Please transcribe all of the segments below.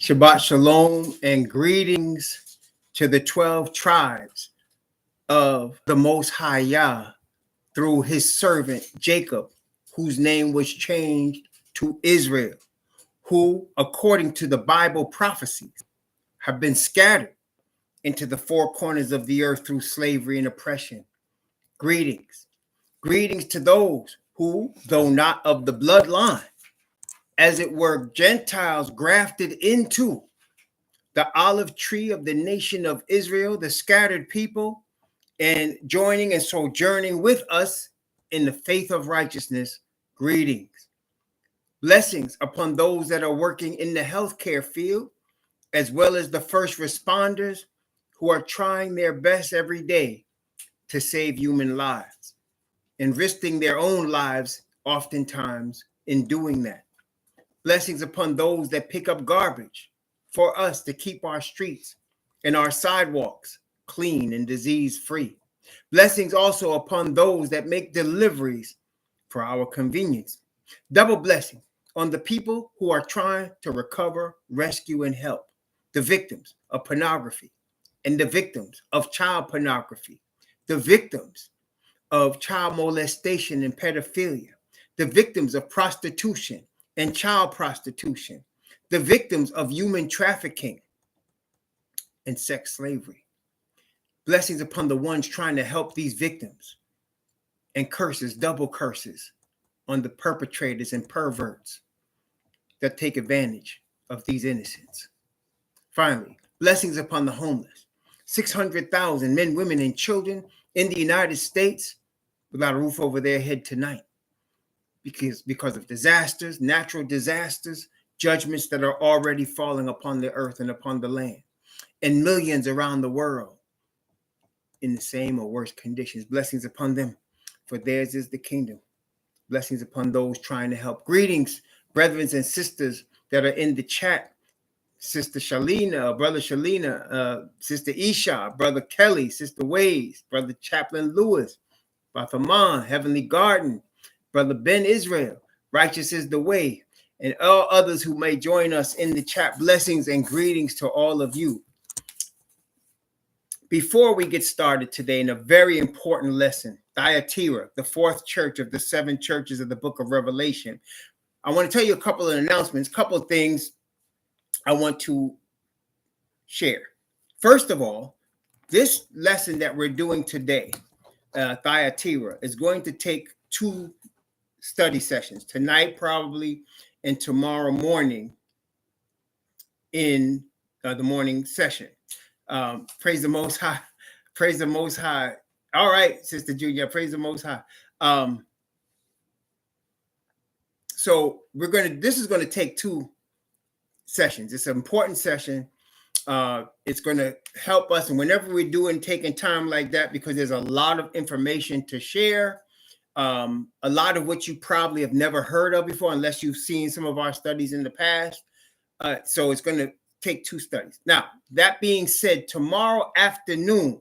Shabbat Shalom and greetings to the 12 tribes of the Most High Yah through his servant Jacob, whose name was changed to Israel, who, according to the Bible prophecies, have been scattered into the four corners of the earth through slavery and oppression. Greetings. Greetings to those who, though not of the bloodline, as it were Gentiles grafted into the olive tree of the nation of Israel, the scattered people, and joining and sojourning with us in the faith of righteousness. Greetings. Blessings upon those that are working in the healthcare field, as well as the first responders who are trying their best every day to save human lives and risking their own lives oftentimes in doing that. Blessings upon those that pick up garbage for us to keep our streets and our sidewalks clean and disease-free. Blessings also upon those that make deliveries for our convenience. Double blessing on the people who are trying to recover, rescue, and help the victims of pornography and the victims of child pornography, the victims of child molestation and pedophilia, the victims of prostitution and child prostitution, the victims of human trafficking and sex slavery. Blessings upon the ones trying to help these victims, and curses, double curses, on the perpetrators and perverts that take advantage of these innocents. Finally, blessings upon the homeless. 600,000 men, women, and children in the United States without a roof over their head tonight because of disasters, natural disasters, judgments that are already falling upon the earth and upon the land, and millions around the world in the same or worse conditions. Blessings upon them, for theirs is the kingdom. Blessings upon those trying to help. Greetings, brethren and sisters that are in the chat. Sister Shalina, Brother Shalina, Sister Isha, Brother Kelly, Sister Ways, Brother Chaplain Lewis, Brother Man, Heavenly Garden, Brother Ben Israel, Righteous is the Way, and all others who may join us in the chat. Blessings and greetings to all of you. Before we get started today in a very important lesson, Thyatira, the fourth church of the seven churches of the book of Revelation, I want to tell you a couple of announcements, a couple of things I want to share. First of all, this lesson that we're doing today, Thyatira, is going to take 2 study sessions, tonight probably, and tomorrow morning in the morning session. Praise the Most High. Praise the Most High. All right, Sister Julia, praise the Most High. So this is going to take 2 sessions. It's an important session. It's going to help us. And whenever we're taking time like that, because there's a lot of information to share, a lot of what you probably have never heard of before, unless you've seen some of our studies in the past. So it's going to take 2 studies. Now, that being said, tomorrow afternoon,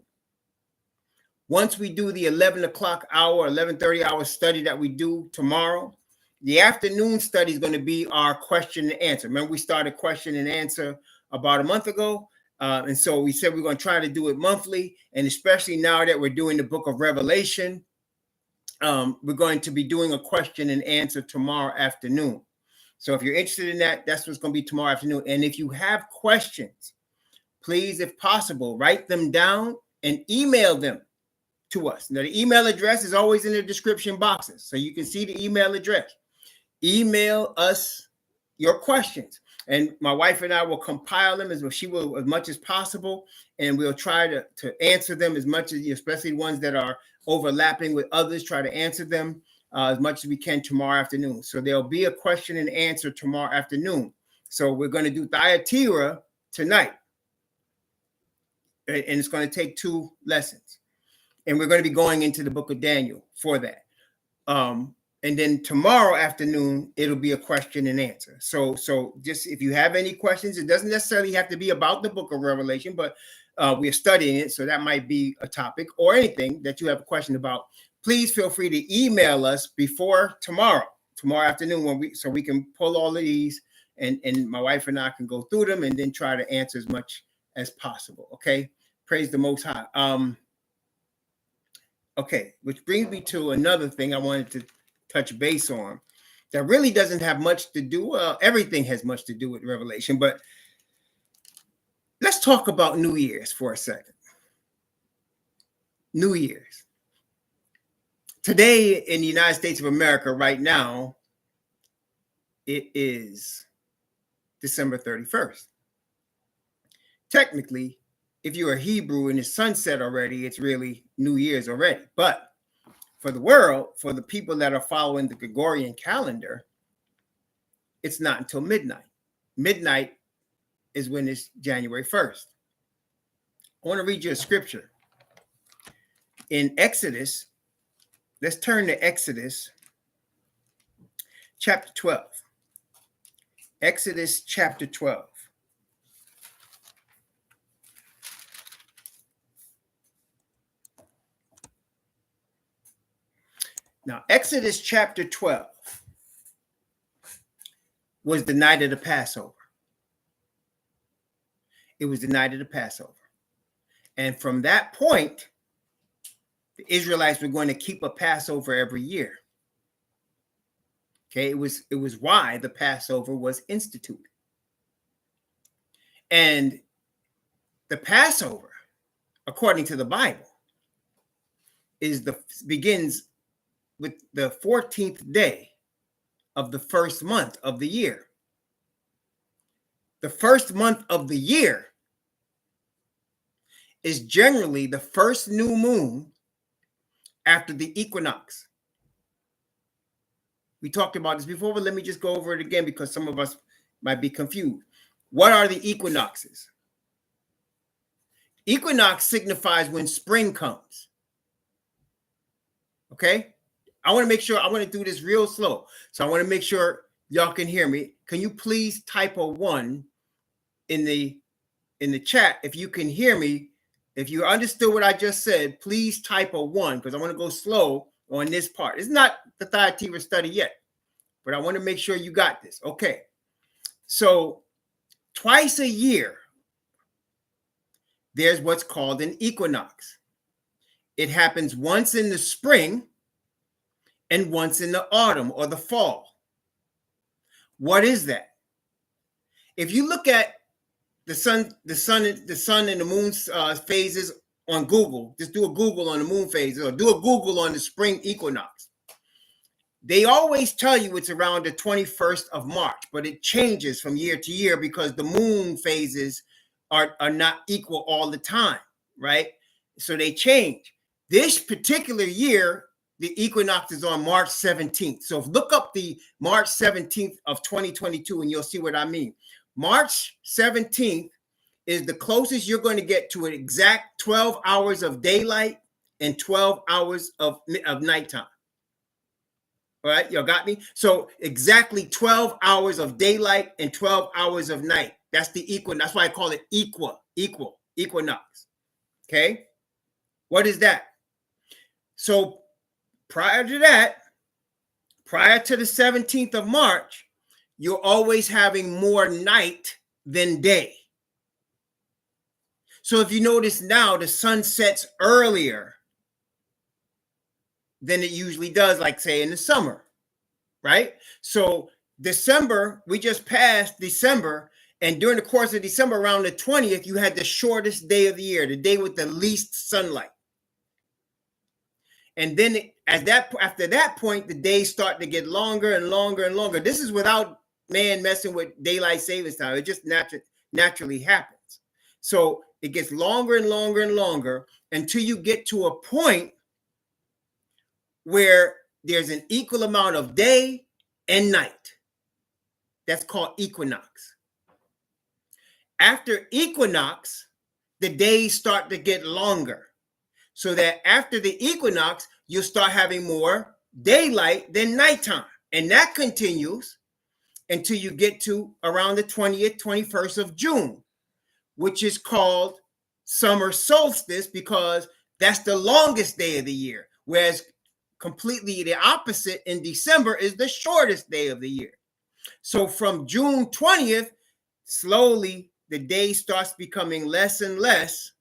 once we do the 11 o'clock hour, 11:30 hour study that we do tomorrow, the afternoon study is going to be our question and answer. Remember, we started question and answer about a month ago. And so we said we're going to try to do it monthly. And especially now that we're doing the book of Revelation, we're going to be doing a question and answer tomorrow afternoon. So if you're interested in that, that's what's going to be tomorrow afternoon. And if you have questions, please, if possible, write them down and email them to us. Now, the email address is always in the description boxes, so you can see the email address. Email us your questions, and my wife and I will compile them as much as possible, and we'll try to answer them as much as, especially ones that are overlapping with others, try to answer them as much as we can tomorrow afternoon. So there'll be a question and answer tomorrow afternoon. So we're going to do Thyatira tonight, and it's going to take 2 lessons. And we're going to be going into the book of Daniel for that. And then tomorrow afternoon, it'll be a question and answer. So just if you have any questions, it doesn't necessarily have to be about the book of Revelation, but we are studying it. So that might be a topic or anything that you have a question about. Please feel free to email us before tomorrow afternoon, so we can pull all of these and my wife and I can go through them and then try to answer as much as possible. Okay, praise the Most High. Okay, which brings me to another thing I wanted to touch base on that really doesn't have much to do. Well, everything has much to do with Revelation, but let's talk about New Year's for a second. New Year's. Today in the United States of America, right now, it is December 31st. Technically, if you're a Hebrew and it's sunset already, it's really New Year's already. But for the world, for the people that are following the Gregorian calendar, it's not until midnight. Midnight is when it's January 1st. I want to read you a scripture. In Exodus, let's turn to Exodus chapter 12. Exodus chapter 12. Now, Exodus chapter 12 was the night of the Passover. It was the night of the Passover. And from that point, the Israelites were going to keep a Passover every year. Okay, it was why the Passover was instituted. And the Passover, according to the Bible, begins with the 14th day of the first month of the year. The first month of the year is generally the first new moon after the equinox. We talked about this before, but let me just go over it again because some of us might be confused. What are the equinoxes? Equinox signifies when spring comes. Okay? I want to make sure, I want to do this real slow. So I want to make sure y'all can hear me. Can you please type a 1 in the chat if you can hear me? If you understood what I just said, please type a 1 because I want to go slow on this part. It's not the Thyatira study yet, but I want to make sure you got this. Okay. So twice a year, there's what's called an equinox. It happens once in the spring and once in the autumn or the fall. What is that? If you look at the sun and the moon's phases on Google, just do a Google on the moon phases or do a Google on the spring equinox. They always tell you it's around the 21st of March, but it changes from year to year because the moon phases are not equal all the time, right? So they change. This particular year, the equinox is on March 17th. So look up the March 17th of 2022 and you'll see what I mean. March 17th is the closest you're going to get to an exact 12 hours of daylight and 12 hours of nighttime. All right, y'all got me? So exactly 12 hours of daylight and 12 hours of night. That's the equinox. That's why I call it equinox. Okay? What is that? So prior to that, prior to the 17th of March, you're always having more night than day. So if you notice now, the sun sets earlier than it usually does, like say in the summer, right? So December, we just passed December, and during the course of December, around the 20th, you had the shortest day of the year, the day with the least sunlight. And then after that point, the days start to get longer and longer and longer. This is without man messing with daylight savings time. It just naturally happens. So it gets longer and longer and longer until you get to a point where there's an equal amount of day and night. That's called equinox. After equinox, the days start to get longer. So that after the equinox, you'll start having more daylight than nighttime. And that continues until you get to around the 20th, 21st of June, which is called summer solstice because that's the longest day of the year. Whereas completely the opposite in December is the shortest day of the year. So from June 20th, slowly the day starts becoming less and less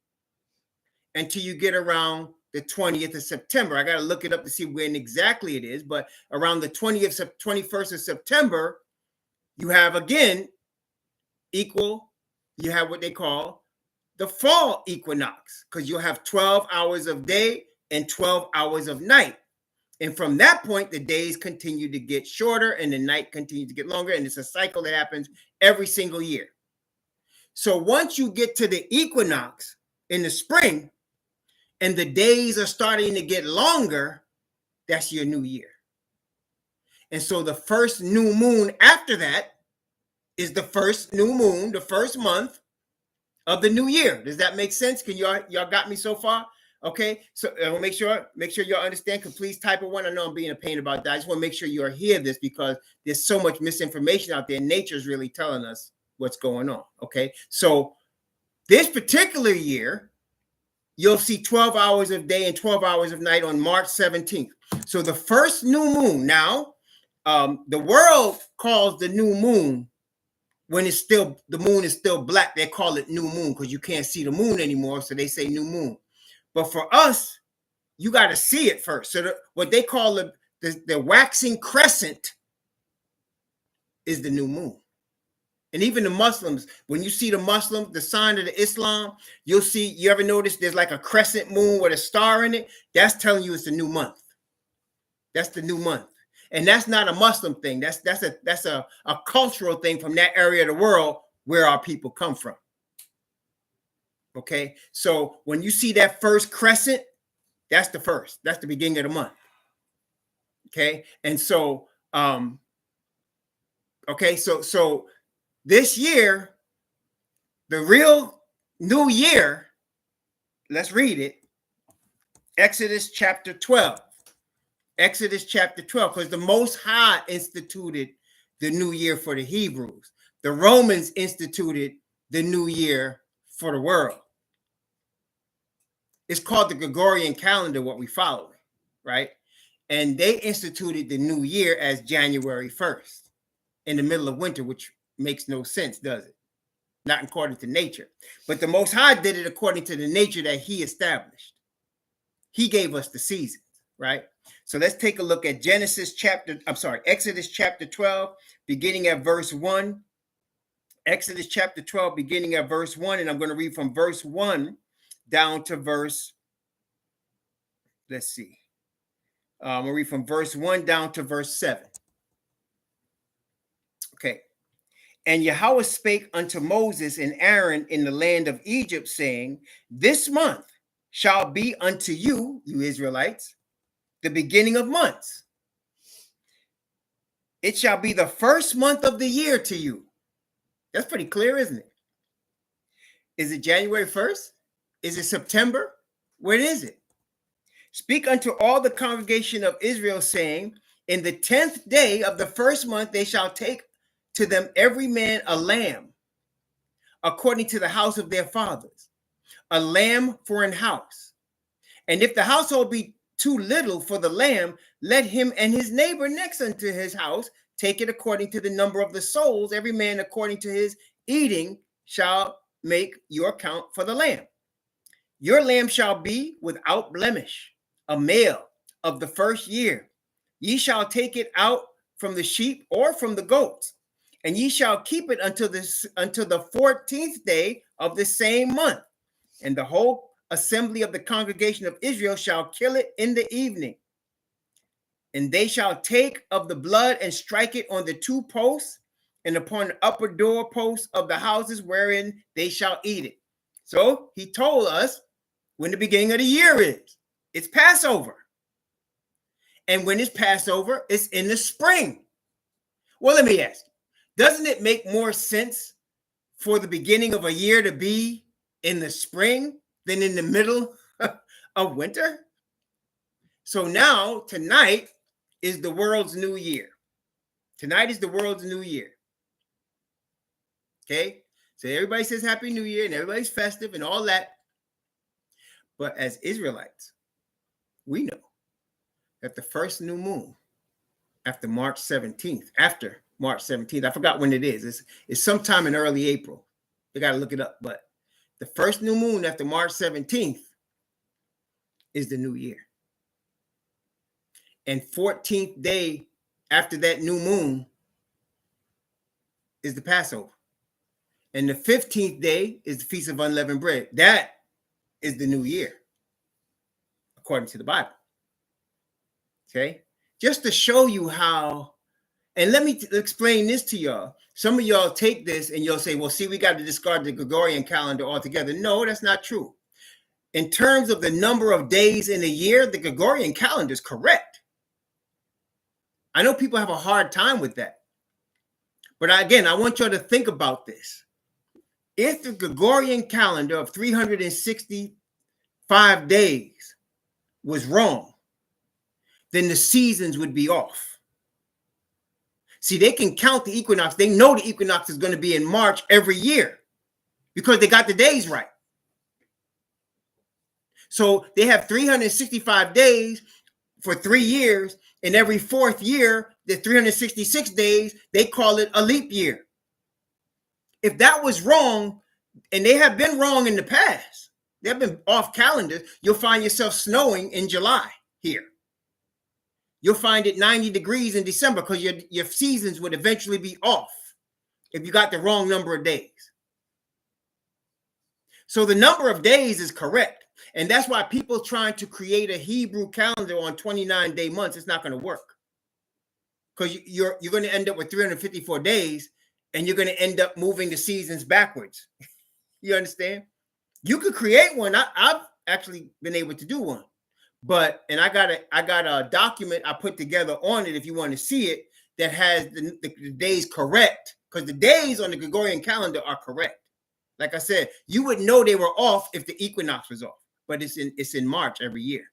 until you get around the 20th of September. I got to look it up to see when exactly it is, but around the 20th, 21st of September, you have again you have what they call the fall equinox, because you'll have 12 hours of day and 12 hours of night. And from that point, the days continue to get shorter and the night continues to get longer. And it's a cycle that happens every single year. So once you get to the equinox in the spring and the days are starting to get longer, that's your new year. And so the first new moon after that is the first new moon, the first month of the new year. Does that make sense? Can y'all got me so far? Okay, so I will make sure y'all understand. Can please type a one. I know I'm being a pain about that. I just want to make sure you hear this because there's so much misinformation out there. Nature is really telling us what's going on. Okay, so this particular year, you'll see 12 hours of day and 12 hours of night on March 17th. So the first new moon. Now, the world calls the new moon when the moon is still black. They call it new moon because you can't see the moon anymore. So they say new moon. But for us, you got to see it first. So what they call the waxing crescent is the new moon. And even the Muslims, when you see the sign of the Islam, you ever notice there's like a crescent moon with a star in it? That's telling you it's the new month. That's the new month. And that's not a Muslim thing. That's a cultural thing from that area of the world where our people come from. Okay, so when you see that first crescent, that's the beginning of the month. Okay, and so so this year, the real new year, let's read it. Exodus chapter 12. Exodus chapter 12, because the Most High instituted the new year for the Hebrews. The Romans instituted the new year for the world. It's called the Gregorian calendar, what we follow, right? And they instituted the new year as January 1st in the middle of winter, which makes no sense, does it? Not according to nature. But the Most High did it according to the nature that he established. He gave us the seasons, right? So let's take a look at Exodus chapter 12, beginning at verse 1. Exodus chapter 12, beginning at verse 1, and I'm going to read from verse 1 down to verse, let's see. I'm going to read from verse 1 down to verse 7. Okay. And Yahweh spake unto Moses and Aaron in the land of Egypt, saying, this month shall be unto you, you Israelites, the beginning of months. It shall be the first month of the year to you. That's pretty clear, isn't it? Is it January 1st? Is it September? When is it? Speak unto all the congregation of Israel, saying, in the 10th day of the first month they shall take to them every man a lamb, according to the house of their fathers, a lamb for an house. And if the household be too little for the lamb, let him and his neighbor next unto his house take it according to the number of the souls. Every man according to his eating shall make your count for the lamb. Your lamb shall be without blemish, a male of the first year. Ye shall take it out from the sheep or from the goats, and ye shall keep it until the 14th day of the same month. And the whole assembly of the congregation of Israel shall kill it in the evening. And they shall take of the blood and strike it on the two posts and upon the upper door posts of the houses wherein they shall eat it. So he told us when the beginning of the year is. It's Passover. And when it's Passover, it's in the spring. Well, let me ask you, doesn't it make more sense for the beginning of a year to be in the spring than in the middle of winter? So now, tonight is the world's new year. Tonight is the world's new year. Okay? So everybody says Happy New Year and everybody's festive and all that. But as Israelites, we know that the first new moon after March 17th, after March 17th. I forgot when it is. It's sometime in early April. You got to look it up. But the first new moon after March 17th is the new year. And 14th day after that new moon is the Passover. And the 15th day is the Feast of Unleavened Bread. That is the new year, according to the Bible. Okay? Just to show you how, and let me explain this to y'all. Some of y'all take this and you'll say, well, see, we got to discard the Gregorian calendar altogether. No, that's not true. In terms of the number of days in a year, the Gregorian calendar is correct. I know people have a hard time with that. But again, I want y'all to think about this. If the Gregorian calendar of 365 days was wrong, then the seasons would be off. See, they can count the equinox. They know the equinox is going to be in March every year because they got the days right. So they have 365 days for 3 years, and every fourth year, the 366 days, they call it a leap year. If that was wrong, and they have been wrong in the past, they've been off calendars, you'll find yourself snowing in July here. You'll find it 90 degrees in December because your seasons would eventually be off if you got the wrong number of days. So the number of days is correct. And that's why people trying to create a Hebrew calendar on 29-day months, it's not going to work. Because you're going to end up with 354 days, and you're going to end up moving the seasons backwards. You understand? You could create one. I've actually been able to do one. And I got a document I put together on it if you want to see it that has the days correct, because the days on the Gregorian calendar are correct. Like I said, you would know they were off if the equinox was off, but it's in March every year.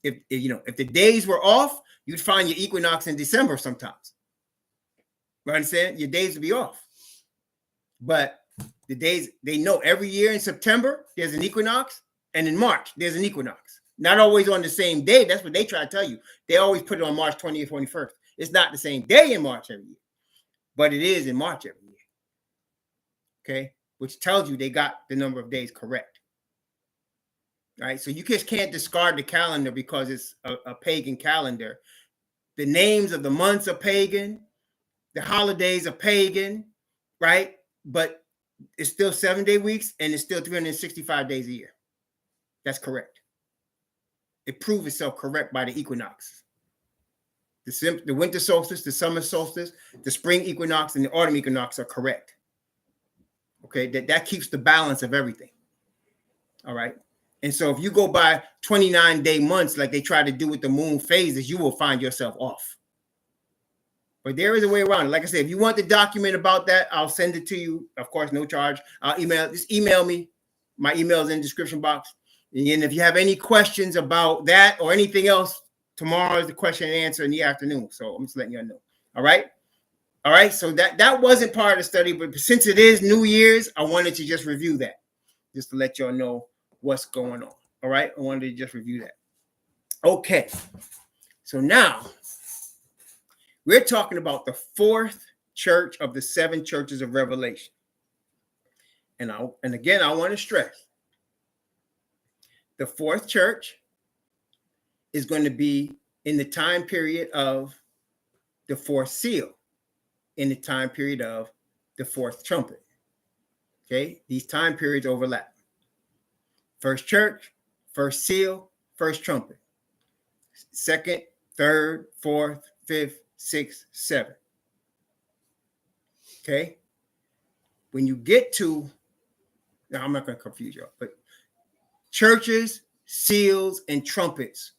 If the days were off, you'd find your equinox in December sometimes. You understand? Your days would be off. But the days, they know every year in September there's an equinox, and in March there's an equinox. Not always on the same day. That's what they try to tell you. They always put it on March 20th, 21st. It's not the same day in March every year, but it is in March every year. Okay, which tells you they got the number of days correct. All right, so you just can't discard the calendar because it's a pagan calendar. The names of the months are pagan, the holidays are pagan, right? But it's still 7-day weeks and it's still 365 days a year. That's correct. It proves itself correct by the equinoxes. The winter solstice, the summer solstice, the spring equinox, and the autumn equinox are correct. Okay, that keeps the balance of everything. All right. And so if you go by 29-day months like they try to do with the moon phases, you will find yourself off. But there is a way around it. Like I said, if you want the document about that, I'll send it to you. Of course, no charge. Just email me. My email is in the description box. And if you have any questions about that or anything else, tomorrow is the question and answer in the afternoon. So I'm just letting you know. All right. All right. So that wasn't part of the study, but since it is New Year's, I wanted to just review that just to let y'all know what's going on. All right. I wanted to just review that. Okay. So now we're talking about the fourth church of the 7 churches of Revelation. And again, I want to stress the fourth church is going to be in the time period of the fourth seal, in the time period of the fourth trumpet. Okay. These time periods overlap. First church, first seal, first trumpet. Second, third, fourth, fifth, sixth, seventh. Okay. When you get to, now I'm not going to confuse y'all, but churches, seals, and trumpets,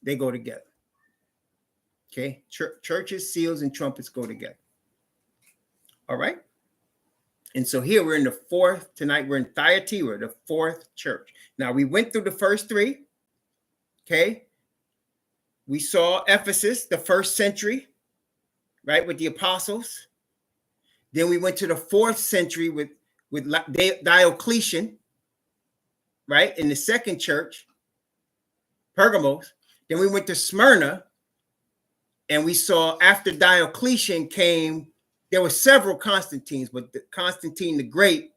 they go together. Okay. Churches, seals, and trumpets go together. All right. And so here we're in the fourth, tonight we're in Thyatira, the fourth church. Now we went through the first 3. Okay. We saw Ephesus, the first century, right, with the apostles. Then we went to the 4th century with Diocletian, right, in the second church, Pergamos. Then we went to Smyrna, And we saw after Diocletian came, there were several Constantines, but Constantine the Great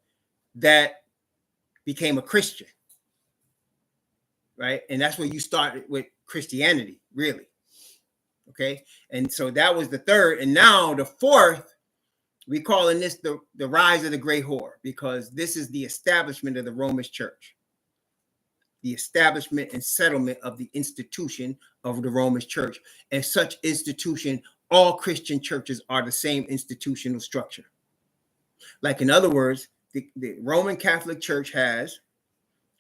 that became a Christian, right? And that's where you started with Christianity, really. Okay. And so that was the third. And now the fourth, we calling this the rise of the great whore, because this is the establishment of the Roman church, the establishment and settlement of the institution of the Roman church. And such institution, all Christian churches are the same institutional structure. Like, in other words, the Roman Catholic Church has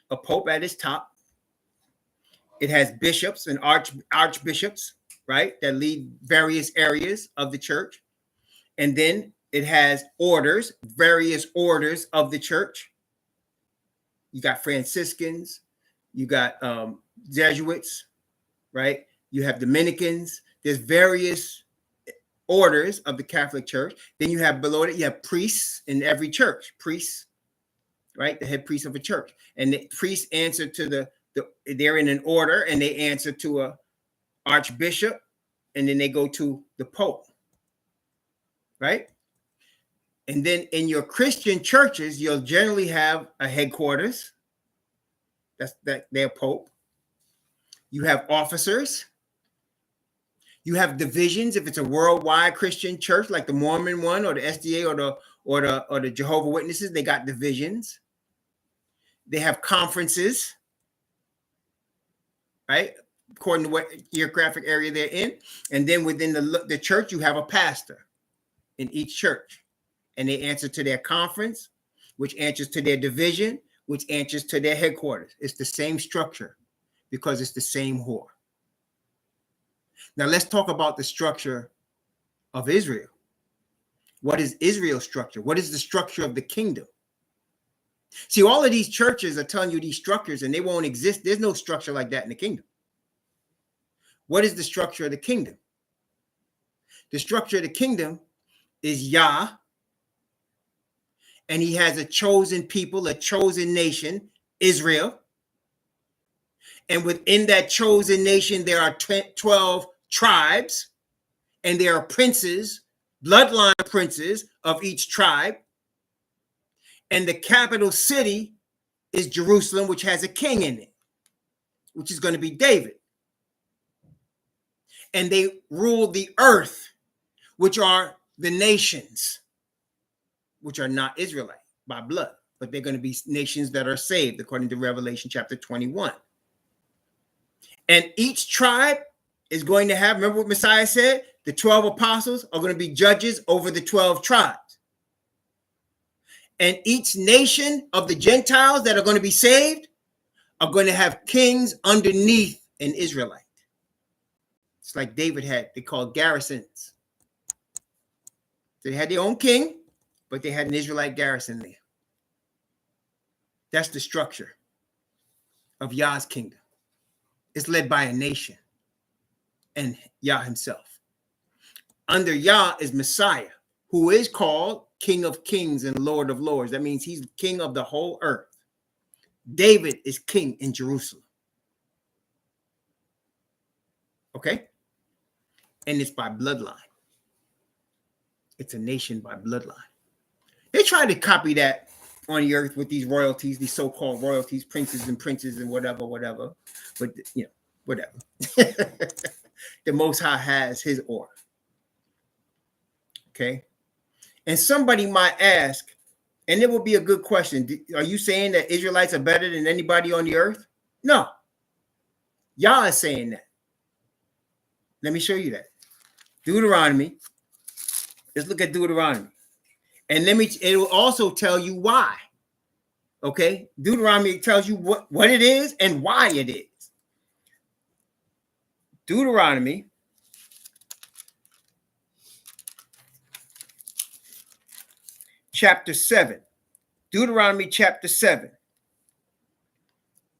a pope at its top. It has bishops and archbishops, right, that lead various areas of the church. And then it has orders, various orders of the church. You got Franciscans, you got Jesuits, right? You have Dominicans. There's various orders of the Catholic Church. Then you have below it, you have priests in every church. Priests, right? The head priest of a church. And the priests answer to they're in an order, and they answer to a archbishop, and then they go to the pope, right? And then in your Christian churches, you'll generally have a headquarters. That's their pope. You have officers. You have divisions. If it's a worldwide Christian church, like the Mormon one, or the SDA, or the Jehovah's Witnesses, they got divisions. They have conferences, right? According to what geographic area they're in. And then within the church, you have a pastor in each church. And they answer to their conference, which answers to their division, which answers to their headquarters. It's the same structure because it's the same whore. Now let's talk about the structure of Israel. What is Israel's structure? What is the structure of the kingdom? See, all of these churches are telling you these structures, and they won't exist. There's no structure like that in the kingdom. What is the structure of the kingdom? The structure of the kingdom is Yah, and he has a chosen people, a chosen nation, Israel. And within that chosen nation, there are 12 tribes, and there are princes, bloodline princes of each tribe. And the capital city is Jerusalem, which has a king in it, which is going to be David. And they rule the earth, which are the nations, which are not Israelite by blood, but they're going to be nations that are saved, according to Revelation chapter 21. And each tribe is going to have, remember what Messiah said? The 12 apostles are going to be judges over the 12 tribes. And each nation of the Gentiles that are going to be saved are going to have kings underneath an Israelite. It's like David had, they called garrisons. So they had their own king, but they had an Israelite garrison there. That's the structure of Yah's kingdom. It's led by a nation and Yah himself. Under Yah is Messiah, who is called King of Kings and Lord of Lords. That means he's king of the whole earth. David is king in Jerusalem. Okay? And it's by bloodline. It's a nation by bloodline. They try to copy that on the earth with these royalties, these so-called royalties, princes and whatever. But, you know, whatever. The Most High has his order. Okay? And somebody might ask, and it will be a good question, are you saying that Israelites are better than anybody on the earth? No. Y'all are saying that. Let me show you that. Deuteronomy. Let's look at Deuteronomy. And it will also tell you why. Okay? Deuteronomy tells you what it is and why it is. Deuteronomy chapter 7. Deuteronomy chapter 7.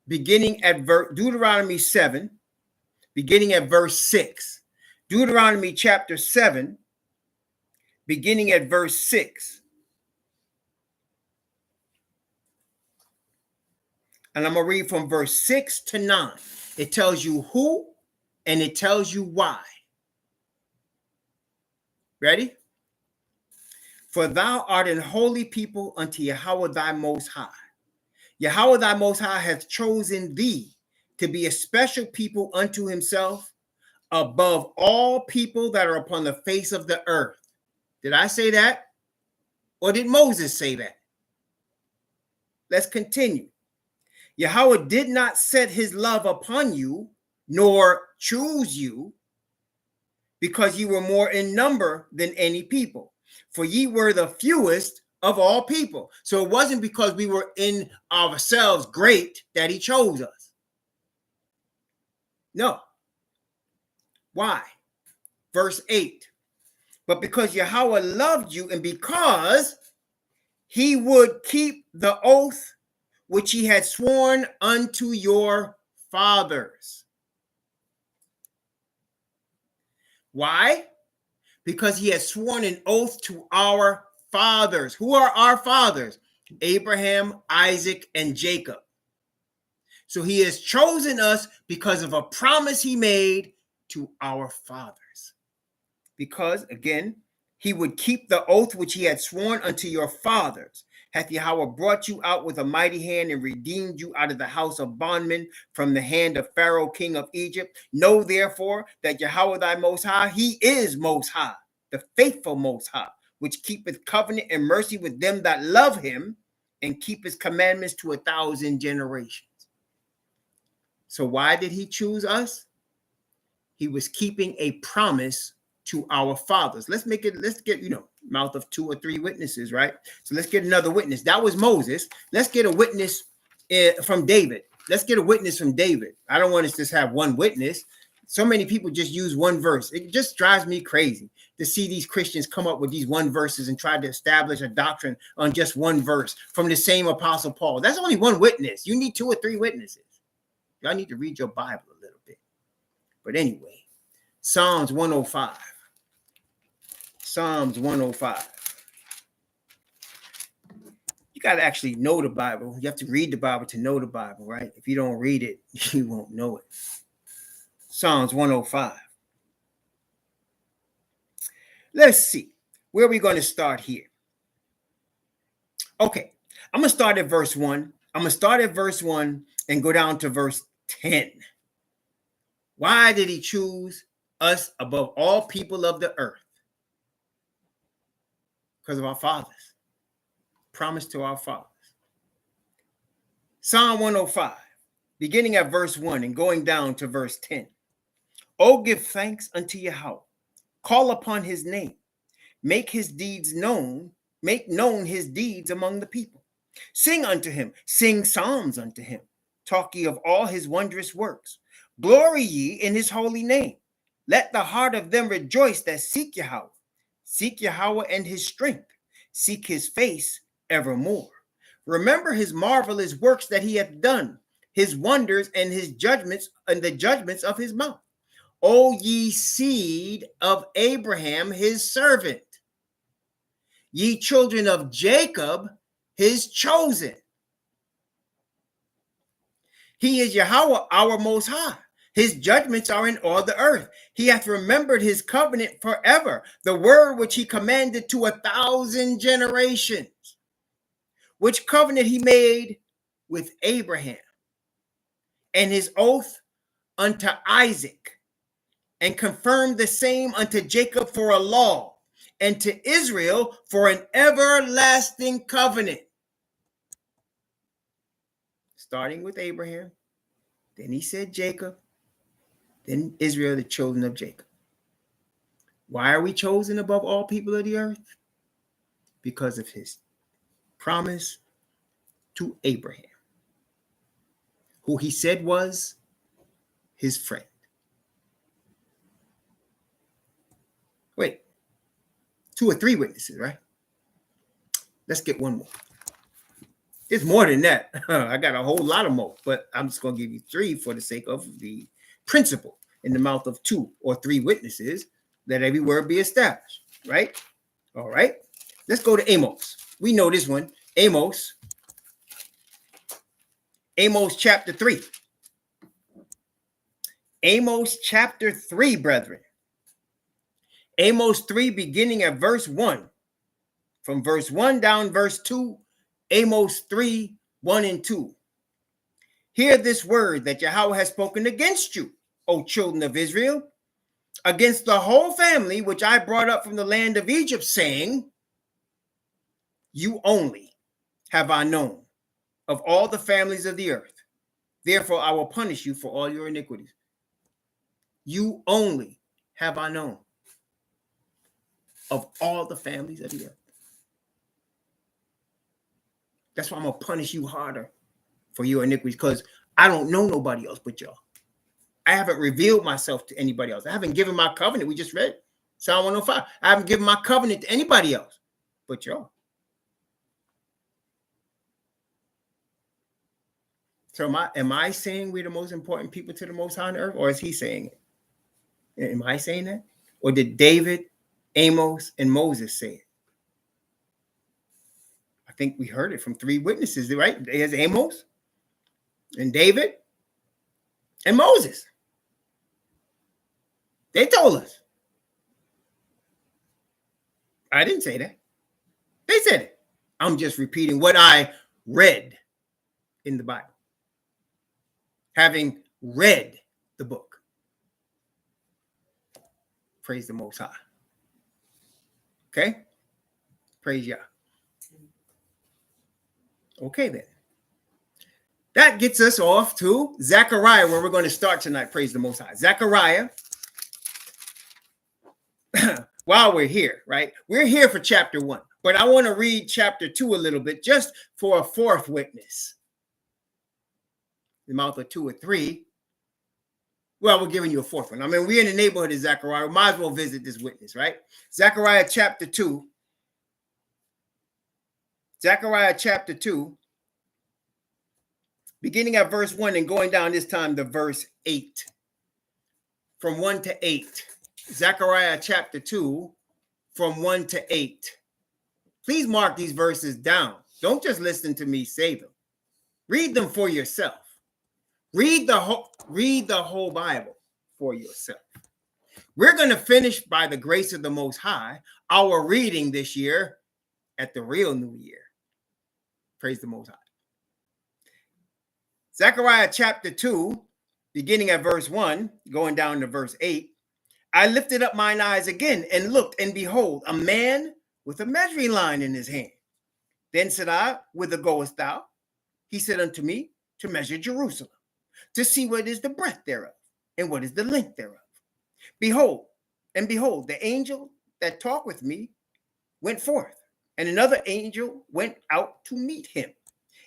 Beginning at Deuteronomy 7, beginning at verse 6. Deuteronomy chapter 7, beginning at verse 6. And I'm going to read from verse 6 to 9. It tells you who and it tells you why. Ready? For thou art an holy people unto Yahweh thy most high. Yahweh thy most high hath chosen thee to be a special people unto himself above all people that are upon the face of the earth. Did I say that? Or did Moses say that? Let's continue. Yahweh did not set his love upon you, nor choose you, because ye were more in number than any people. For ye were the fewest of all people. So it wasn't because we were in ourselves great that he chose us. No. Why? Verse 8. But because Yahweh loved you, and because he would keep the oath which he had sworn unto your fathers. Why? Because he has sworn an oath to our fathers. Who are our fathers? Abraham, Isaac, and Jacob. So he has chosen us because of a promise he made to our fathers. Because, again, he would keep the oath which he had sworn unto your fathers. Hath Yahweh brought you out with a mighty hand and redeemed you out of the house of bondmen from the hand of Pharaoh, king of Egypt. Know therefore that Yahweh thy most high, he is most high, the faithful most high, which keepeth covenant and mercy with them that love him and keep his commandments to 1,000 generations. So why did he choose us? He was keeping a promise to our fathers. Let's get, mouth of 2 or 3 witnesses, right? So let's get another witness. That was Moses. Let's get a witness from David. Let's get a witness from David. I don't want us to just have one witness. So many people just use one verse. It just drives me crazy to see these Christians come up with these one verses and try to establish a doctrine on just one verse from the same Apostle Paul. That's only one witness. You need 2 or 3 witnesses. Y'all need to read your Bible a little bit. But anyway, Psalms 105. Psalms 105. You got to actually know the Bible. You have to read the Bible to know the Bible, right? If you don't read it, you won't know it. Psalms 105. Let's see. Where are we going to start here? Okay. I'm going to start at verse 1. I'm going to start at verse 1 and go down to verse 10. Why did he choose us above all people of the earth? Because of our fathers. Promise to our fathers. Psalm 105, beginning at verse 1 and going down to verse 10. Oh, give thanks unto Yahweh. Call upon his name. Make his deeds known. Make known his deeds among the people. Sing unto him. Sing psalms unto him. Talk ye of all his wondrous works. Glory ye in his holy name. Let the heart of them rejoice that seek Yahweh. Seek Yahweh and his strength. Seek his face evermore. Remember his marvelous works that he hath done, his wonders and his judgments and the judgments of his mouth. O ye seed of Abraham, his servant, ye children of Jacob, his chosen. He is Yahweh, our most high. His judgments are in all the earth. He hath remembered his covenant forever, the word which he commanded to 1,000 generations, which covenant he made with Abraham, and his oath unto Isaac, and confirmed the same unto Jacob for a law, and to Israel for an everlasting covenant. Starting with Abraham, then he said Jacob, then Israel, the children of Jacob. Why are we chosen above all people of the earth? Because of his promise to Abraham, who he said was his friend. Wait, 2 or 3 witnesses, right? Let's get one more. It's more than that. I got a whole lot of more, but I'm just going to give you 3 for the sake of the principle. In the mouth of 2 or 3 witnesses, let every word be established, right? All right. Let's go to Amos. We know this one. Amos chapter 3. Amos chapter 3, brethren. Amos 3, beginning at verse 1. From verse 1 down verse 2, Amos 3, 1 and 2. Hear this word that Yahweh has spoken against you, O children of Israel, against the whole family which I brought up from the land of Egypt, saying, you only have I known of all the families of the earth. Therefore I will punish you for all your iniquities. You only have I known of all the families of the earth. That's why I'm going to punish you harder for your iniquities, because I don't know nobody else but y'all. I haven't revealed myself to anybody else. I haven't given my covenant. We just read Psalm 105. I haven't given my covenant to anybody else but y'all. So am I saying we're the most important people to the Most High on earth, or is he saying it? Am I saying that? Or did David, Amos, and Moses say it? I think we heard it from three witnesses, right? There's Amos and David and Moses. They told us. I didn't say that. They said it. I'm just repeating what I read in the Bible, having read the book. Praise the Most High. Okay? Praise Yah. Okay, then. That gets us off to Zechariah, where we're going to start tonight. Praise the Most High. Zechariah. While we're here, right? We're here for chapter 1, but I want to read chapter 2 a little bit, just for a fourth witness. The mouth of 2 or 3. Well, we're giving you a fourth one. I mean, we're in the neighborhood of Zechariah. We might as well visit this witness, right? Zechariah chapter 2. Zechariah chapter 2, beginning at verse 1 and going down this time to verse 8. From 1 to 8. Zechariah chapter 2, from 1 to 8. Please mark these verses down. Don't just listen to me say them. Read them for yourself. Read the whole Bible for yourself. We're going to finish, by the grace of the Most High, our reading this year at the real New Year. Praise the Most High. Zechariah chapter 2, beginning at verse 1, going down to verse 8. I lifted up mine eyes again and looked, and behold, a man with a measuring line in his hand. Then said I, whither goest thou? He said unto me, to measure Jerusalem, to see what is the breadth thereof, and what is the length thereof. Behold, the angel that talked with me went forth, and another angel went out to meet him,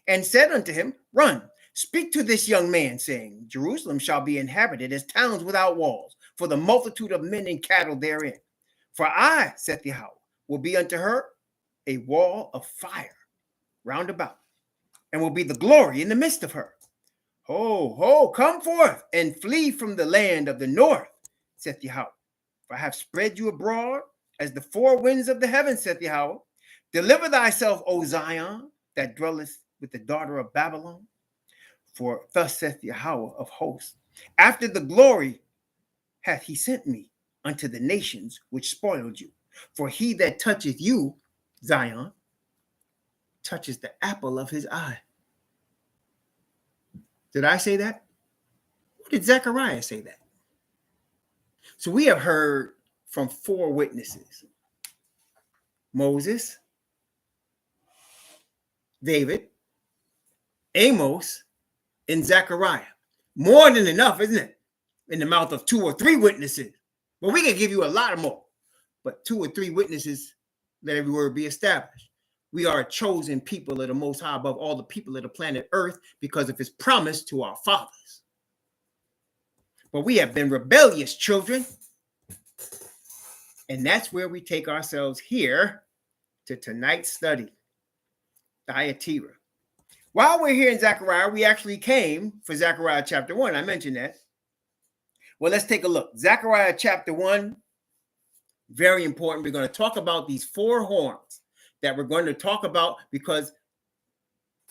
and said unto him, run, speak to this young man, saying, Jerusalem shall be inhabited as towns without walls, for the multitude of men and cattle therein. For I, saith Yahweh, will be unto her a wall of fire round about, and will be the glory in the midst of her. Ho, ho, come forth and flee from the land of the north, saith Yahweh. For I have spread you abroad as the four winds of the heaven, saith Yahweh. Deliver thyself, O Zion, that dwellest with the daughter of Babylon. For thus saith Yahweh of hosts, after the glory hath he sent me unto the nations which spoiled you. For he that toucheth you, Zion, touches the apple of his eye. Did I say that? Or did Zechariah say that? So we have heard from four witnesses: Moses, David, Amos, and Zechariah. More than enough, isn't it? In the mouth of 2 or 3 witnesses. Well, we can give you a lot more, but 2 or 3 witnesses, let every word be established. We are a chosen people of the Most High above all the people of the planet Earth because of his promise to our fathers. But we have been rebellious children. And that's where we take ourselves here to tonight's study, Thyatira. While we're here in Zechariah, we actually came for Zechariah chapter 1. I mentioned that. Well, let's take a look. Zechariah chapter 1, very important. We're going to talk about these 4 horns that we're going to talk about because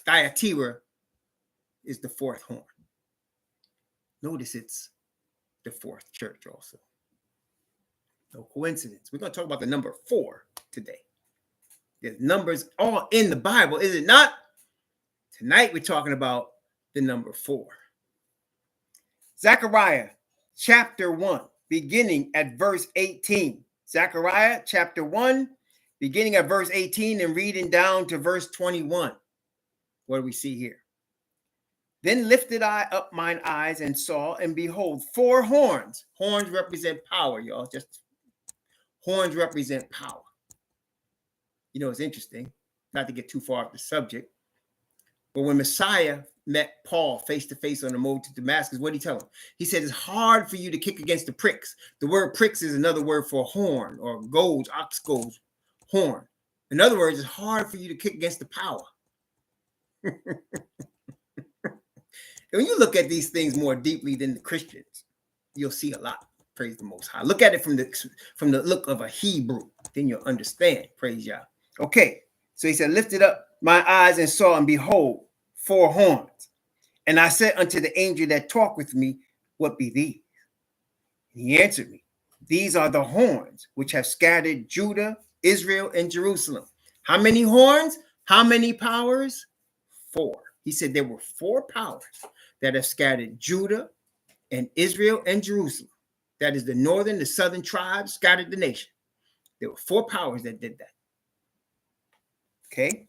Thyatira is the 4th horn. Notice it's the 4th church also. No coincidence. We're going to talk about the number 4 today. There's numbers all in the Bible, is it not? Tonight we're talking about the number 4. Zechariah chapter 1, beginning at verse 18. Zechariah chapter 1, beginning at verse 18 and reading down to verse 21. What do we see here? Then lifted I up mine eyes and saw, and behold, 4 horns. Horns represent power, y'all. Just horns represent power. You know, it's interesting, not to get too far off the subject, but when Messiah met Paul face to face on the road to Damascus, what did he tell him? He said, it's hard for you to kick against the pricks. The word pricks is another word for horn or goads, ox goads, horn. In other words, it's hard for you to kick against the power. When you look at these things more deeply than the Christians, you'll see a lot. Praise the Most High. Look at it from the look of a Hebrew. Then you'll understand. Praise Yah. Okay. So he said, lifted up my eyes and saw, and behold, 4 horns. And I said unto the angel that talked with me, what be these? And he answered me, these are the horns which have scattered Judah, Israel, and Jerusalem. How many horns? How many powers? 4. He said there were 4 powers that have scattered Judah and Israel and Jerusalem. That is the northern, the southern tribes scattered the nation. There were 4 powers that did that. Okay.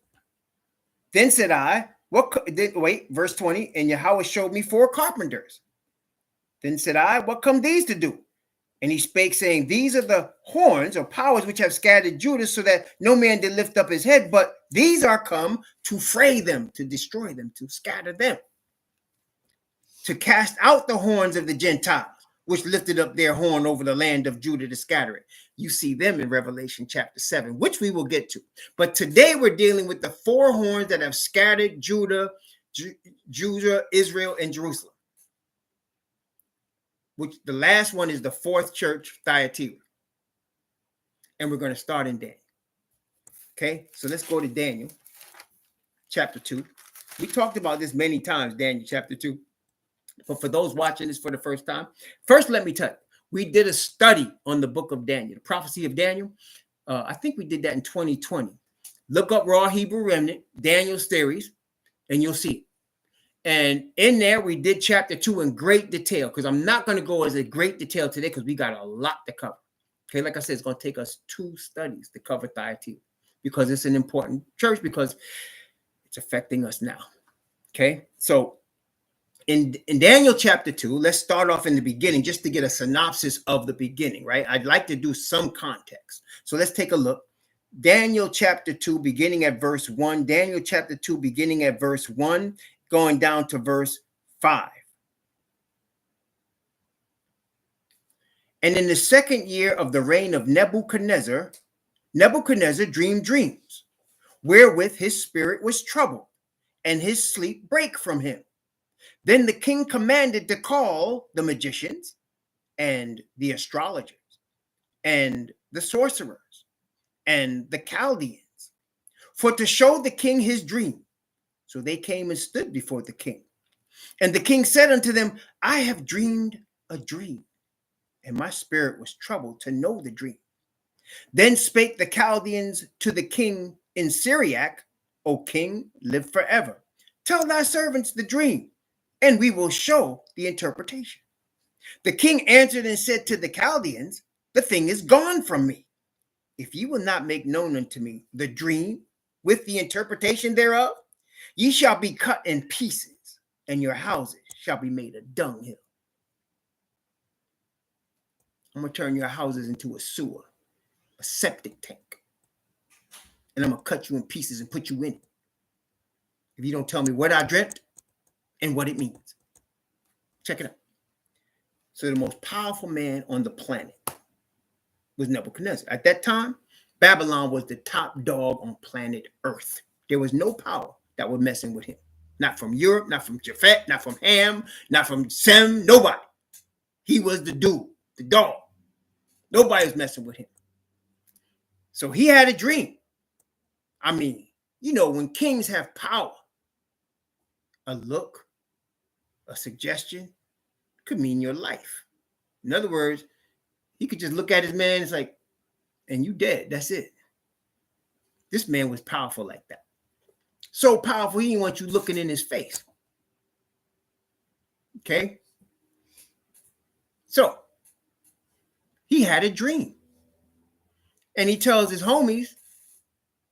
Then said I, verse 20, and Yahweh showed me 4 carpenters. Then said I, what come these to do? And he spake, saying, these are the horns or powers which have scattered Judah, so that no man did lift up his head, but these are come to fray them, to destroy them, to scatter them, to cast out the horns of the Gentiles, which lifted up their horn over the land of Judah to scatter it. You see them in Revelation chapter 7, which we will get to. But today we're dealing with the 4 horns that have scattered Judah, Israel, and Jerusalem. Which the last one is the 4th church, Thyatira. And we're going to start in Daniel. Okay, so let's go to Daniel chapter 2. We talked about this many times, Daniel chapter 2. But for those watching this for the first time, first let me tell you, we did a study on the book of Daniel, the prophecy of Daniel. I think we did that in 2020. Look up Raw Hebrew Remnant, Daniel's theories, and you'll see it. And in there, we did chapter 2 in great detail, because I'm not going to go as a great detail today because we got a lot to cover. Okay, like I said, it's going to take us 2 studies to cover Thyatira because it's an important church, because it's affecting us now. Okay, so in Daniel chapter 2, let's start off in the beginning just to get a synopsis of the beginning, right? I'd like to do some context. So let's take a look. Daniel chapter 2, beginning at verse 1. Daniel chapter 2, beginning at verse 1, going down to verse 5. And in the 2nd year of the reign of Nebuchadnezzar dreamed dreams, wherewith his spirit was troubled, and his sleep brake from him. Then the king commanded to call the magicians and the astrologers and the sorcerers and the Chaldeans, for to show the king his dream. So they came and stood before the king. And the king said unto them, I have dreamed a dream, and my spirit was troubled to know the dream. Then spake the Chaldeans to the king in Syriac, O king, live forever. Tell thy servants the dream, and we will show the interpretation. The king answered and said to the Chaldeans, the thing is gone from me. If ye will not make known unto me the dream with the interpretation thereof, ye shall be cut in pieces, and your houses shall be made a dunghill. I'm going to turn your houses into a sewer, a septic tank. And I'm going to cut you in pieces and put you in it, if you don't tell me what I dreamt and what it means. Check it out. So the most powerful man on the planet was Nebuchadnezzar. At that time, Babylon was the top dog on planet Earth. There was no power that was messing with him. Not from Europe, not from Japhet, not from Ham, not from Sem, nobody. He was the dude, the dog. Nobody was messing with him. So he had a dream. I mean, you know, when kings have power, a look, a suggestion could mean your life. In other words, He could just look at his man. It's like, and you dead. That's it. This man was powerful like that. So powerful, he didn't want you looking in his face. Okay? So, he had a dream. And he tells his homies,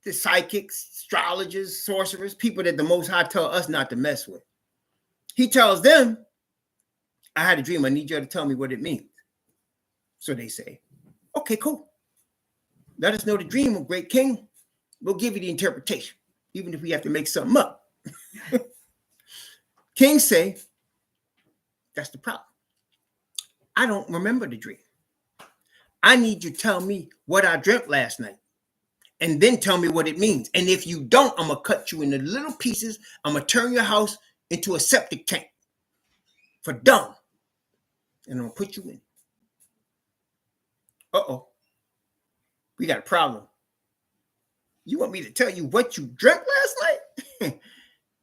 the psychics, astrologers, sorcerers, people that the Most High tell us not to mess with. He tells them, I had a dream. I need you to tell me what it means. So they say, okay, cool. Let us know the dream, O great king. We'll give you the interpretation, even if we have to make something up. Kings say, that's the problem. I don't remember the dream. I need you to tell me what I dreamt last night and then tell me what it means. And if you don't, I'm going to cut you into little pieces. I'm going to turn your house into a septic tank for dung. And I'm going to put you in. Uh-oh. We got a problem. You want me to tell you what you dreamt last night?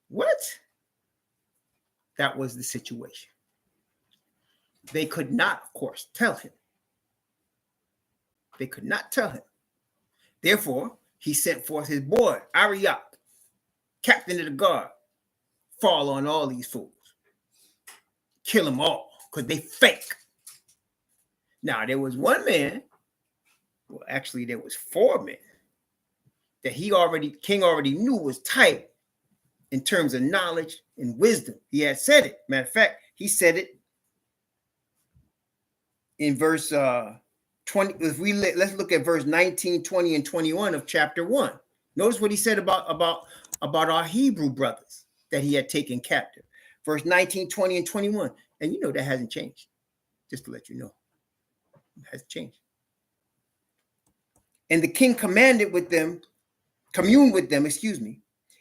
What? That was the situation. They could not, of course, tell him. They could not tell him. Therefore, he sent forth his boy, Arioch, captain of the guard, fall on all these fools. Kill them all, because they fake. Now, there was one man, well, actually, there was 4 men that King already knew was tight in terms of knowledge and wisdom. He had said it. Matter of fact, he said it in verse 20. Let's look at verse 19, 20, and 21 of chapter 1. Notice what he said about our Hebrew brothers that he had taken captive. Verse 19, 20, and 21. And you know that hasn't changed. Just to let you know. It hasn't changed. And the king communed with them,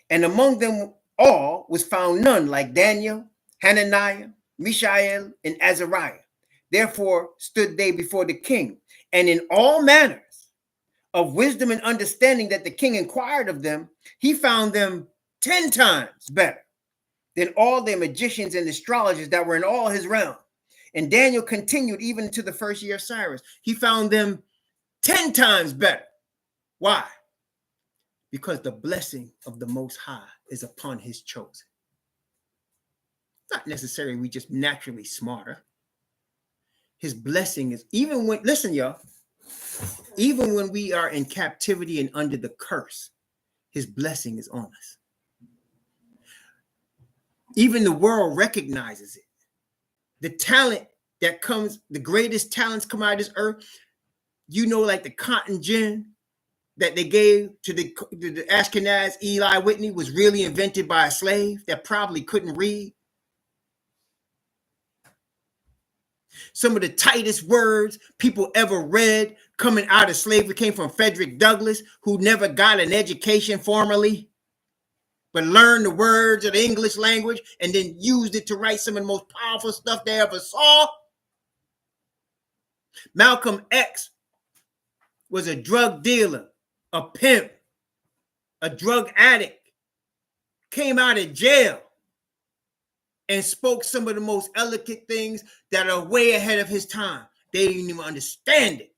and among them all was found none like Daniel, Hananiah, Mishael, and Azariah. Therefore stood they before the king, and in all manners of wisdom and understanding that the king inquired of them, he found them 10 times better than all the magicians and astrologers that were in all his realm. And Daniel continued even to the first year of Cyrus. He found them 10 times better. Why? Because the blessing of the Most High is upon his chosen. Not necessarily we just naturally smarter. His blessing is, even when, listen, y'all, even when we are in captivity and under the curse, his blessing is on us. Even the world recognizes it. The talent that comes, the greatest talents come out of this earth, like the cotton gin that they gave to the Ashkenaz Eli Whitney was really invented by a slave that probably couldn't read. Some of the tightest words people ever read coming out of slavery came from Frederick Douglass, who never got an education formally, but learned the words of the English language and then used it to write some of the most powerful stuff they ever saw. Malcolm X was a drug dealer, a pimp, a drug addict, came out of jail and spoke some of the most eloquent things that are way ahead of his time. They didn't even understand it.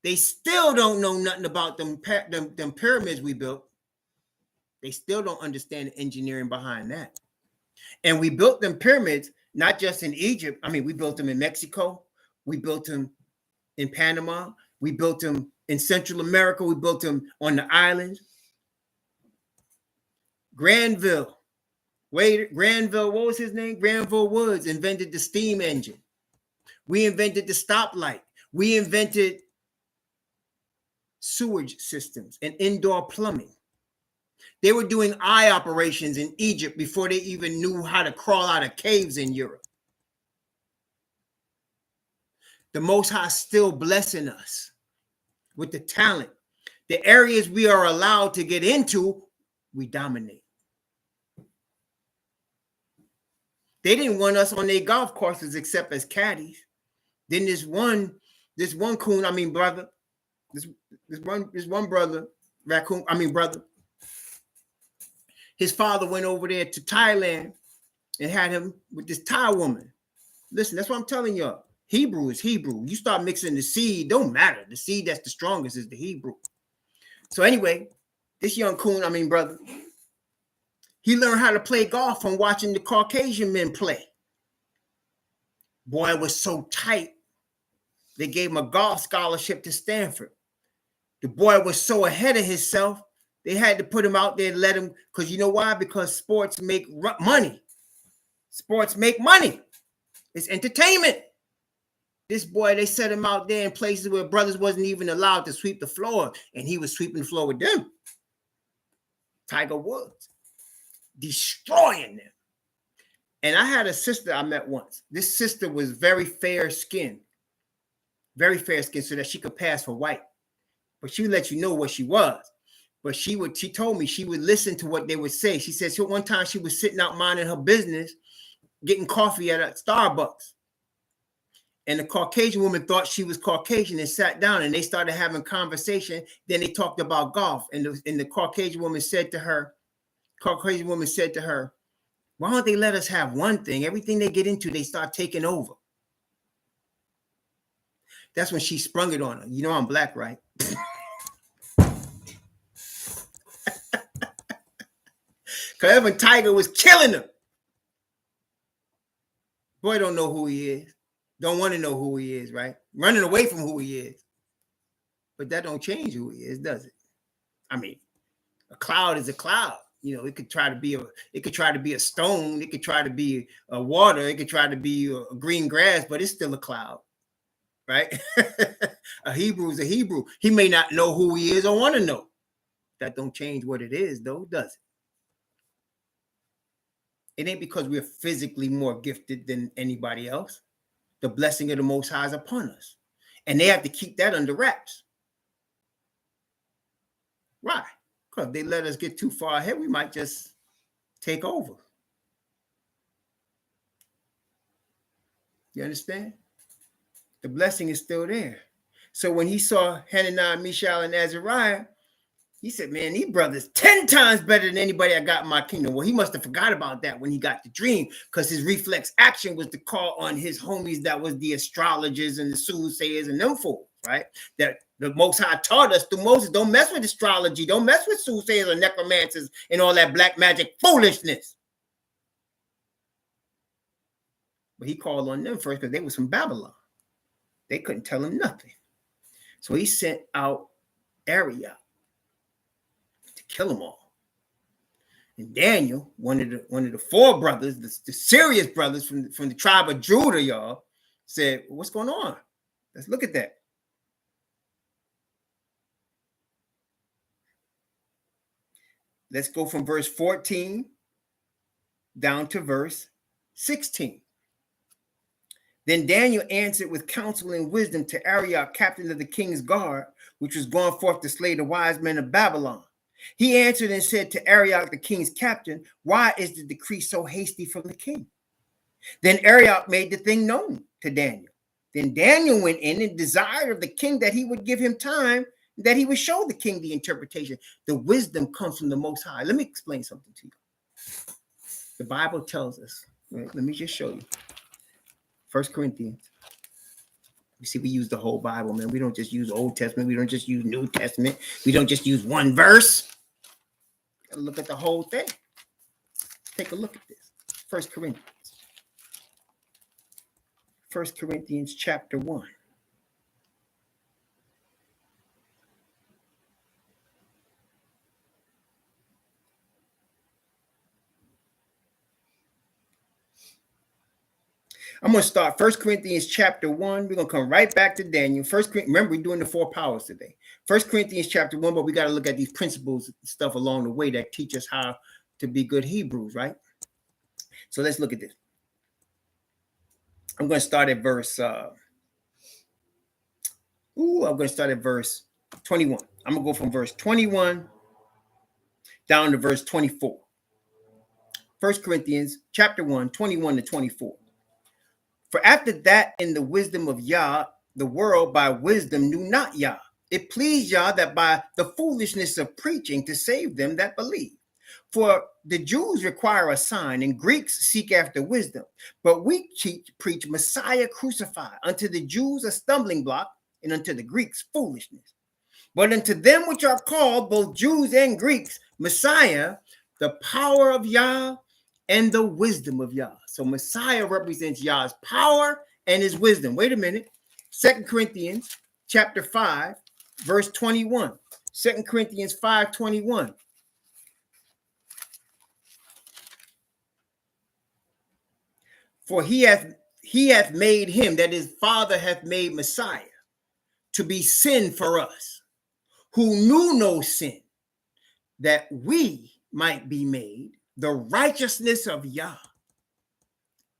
They still don't know nothing about them pyramids we built. They still don't understand the engineering behind that. And we built them pyramids, not just in Egypt. I mean, we built them in Mexico. We built them in Panama. We built them in Central America. We built them on the islands. Granville, what was his name? Granville Woods invented the steam engine. We invented the stoplight. We invented sewage systems and indoor plumbing. They were doing eye operations in Egypt before they even knew how to crawl out of caves in Europe. The Most High still blessing us with the talent. The areas we are allowed to get into, we dominate. They didn't want us on their golf courses except as caddies. Then this one coon, brother, this one brother, brother. His father went over there to Thailand and had him with this Thai woman. Listen, that's what I'm telling y'all. Hebrew is Hebrew. You start mixing the seed, don't matter. The seed that's the strongest is the Hebrew. So anyway, this young coon, brother, he learned how to play golf from watching the Caucasian men play. Boy, it was so tight. They gave him a golf scholarship to Stanford. The boy was so ahead of himself, they had to put him out there and let him, because you know why? Because sports make money. Sports make money. It's entertainment. This boy, they set him out there in places where brothers wasn't even allowed to sweep the floor, and he was sweeping the floor with them. Tiger Woods, destroying them. And I had a sister I met once. This sister was very fair skinned, so that she could pass for white. But she would let you know what she was. But she told me she would listen to what they would say. She said one time she was sitting out minding her business, getting coffee at a Starbucks. And the Caucasian woman thought she was Caucasian and sat down, and they started having conversation. Then they talked about golf. And the Caucasian woman said to her, why don't they let us have one thing? Everything they get into, they start taking over. That's when she sprung it on her. You know I'm black, right? Because Evan Tiger was killing him. Boy don't know who he is. Don't want to know who he is, right? Running away from who he is. But that don't change who he is, does it? A cloud is a cloud. It could try to be a stone. It could try to be a water. It could try to be a green grass, but it's still a cloud, right? A Hebrew is a Hebrew. He may not know who he is or want to know. That don't change what it is, though, does it? It ain't because we're physically more gifted than anybody else. The blessing of the Most High is upon us. And they have to keep that under wraps. Why? Because if they let us get too far ahead, we might just take over. You understand? The blessing is still there. So when he saw Hananiah, Mishael, and Azariah, he said, man, these brothers 10 times better than anybody I got in my kingdom. Well, he must have forgot about that when he got the dream, because his reflex action was to call on his homies that was the astrologers and the soothsayers and them fools, right? That the Most High taught us through Moses, don't mess with astrology, don't mess with soothsayers or necromancers and all that black magic foolishness. But he called on them first because they was from Babylon. They couldn't tell him nothing. So he sent out Arioch to kill them all. And Daniel, one of the four brothers, the serious brothers from the tribe of Judah, y'all, said, what's going on? Let's look at that. Let's go from verse 14 down to verse 16. Then Daniel answered with counsel and wisdom to Arioch, captain of the king's guard, which was gone forth to slay the wise men of Babylon. He answered and said to Arioch, the king's captain, why is the decree so hasty from the king? Then Arioch made the thing known to Daniel. Then Daniel went in and desired of the king that he would give him time, that he would show the king the interpretation. The wisdom comes from the Most High. Let me explain something to you. The Bible tells us, right? Let me just show you. 1 Corinthians. You see, we use the whole Bible, man. We don't just use Old Testament. We don't just use New Testament. We don't just use one verse. Gotta look at the whole thing. Take a look at this. 1 Corinthians. 1 Corinthians chapter 1. I'm going to start 1 Corinthians chapter 1. We're going to come right back to Daniel. Remember, we're doing the 4 powers today. 1 Corinthians chapter 1, but we got to look at these principles and stuff along the way that teach us how to be good Hebrews, right? So let's look at this. I'm going to start at verse 21. I'm going to go from verse 21 down to verse 24. 1 Corinthians chapter 1, 21 to 24. For after that, in the wisdom of Yah, the world by wisdom knew not Yah. It pleased Yah that by the foolishness of preaching to save them that believe. For the Jews require a sign, and Greeks seek after wisdom. But we preach Messiah crucified, unto the Jews a stumbling block, and unto the Greeks foolishness. But unto them which are called, both Jews and Greeks, Messiah, the power of Yah and the wisdom of Yah. So Messiah represents Yah's power and his wisdom. Wait a minute. 2 Corinthians chapter 5, verse 21. 2 Corinthians 5:21. For he hath made him, that his Father hath made Messiah, to be sin for us, who knew no sin, that we might be made the righteousness of Yah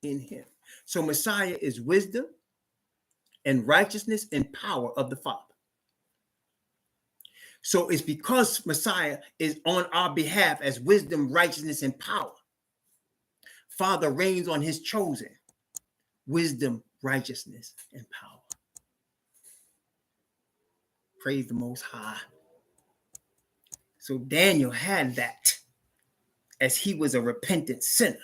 in him. So Messiah is wisdom and righteousness and power of the Father. So it's because Messiah is on our behalf as wisdom, righteousness, and power. Father reigns on his chosen wisdom, righteousness, and power. Praise the Most High. So Daniel had that as he was a repentant sinner.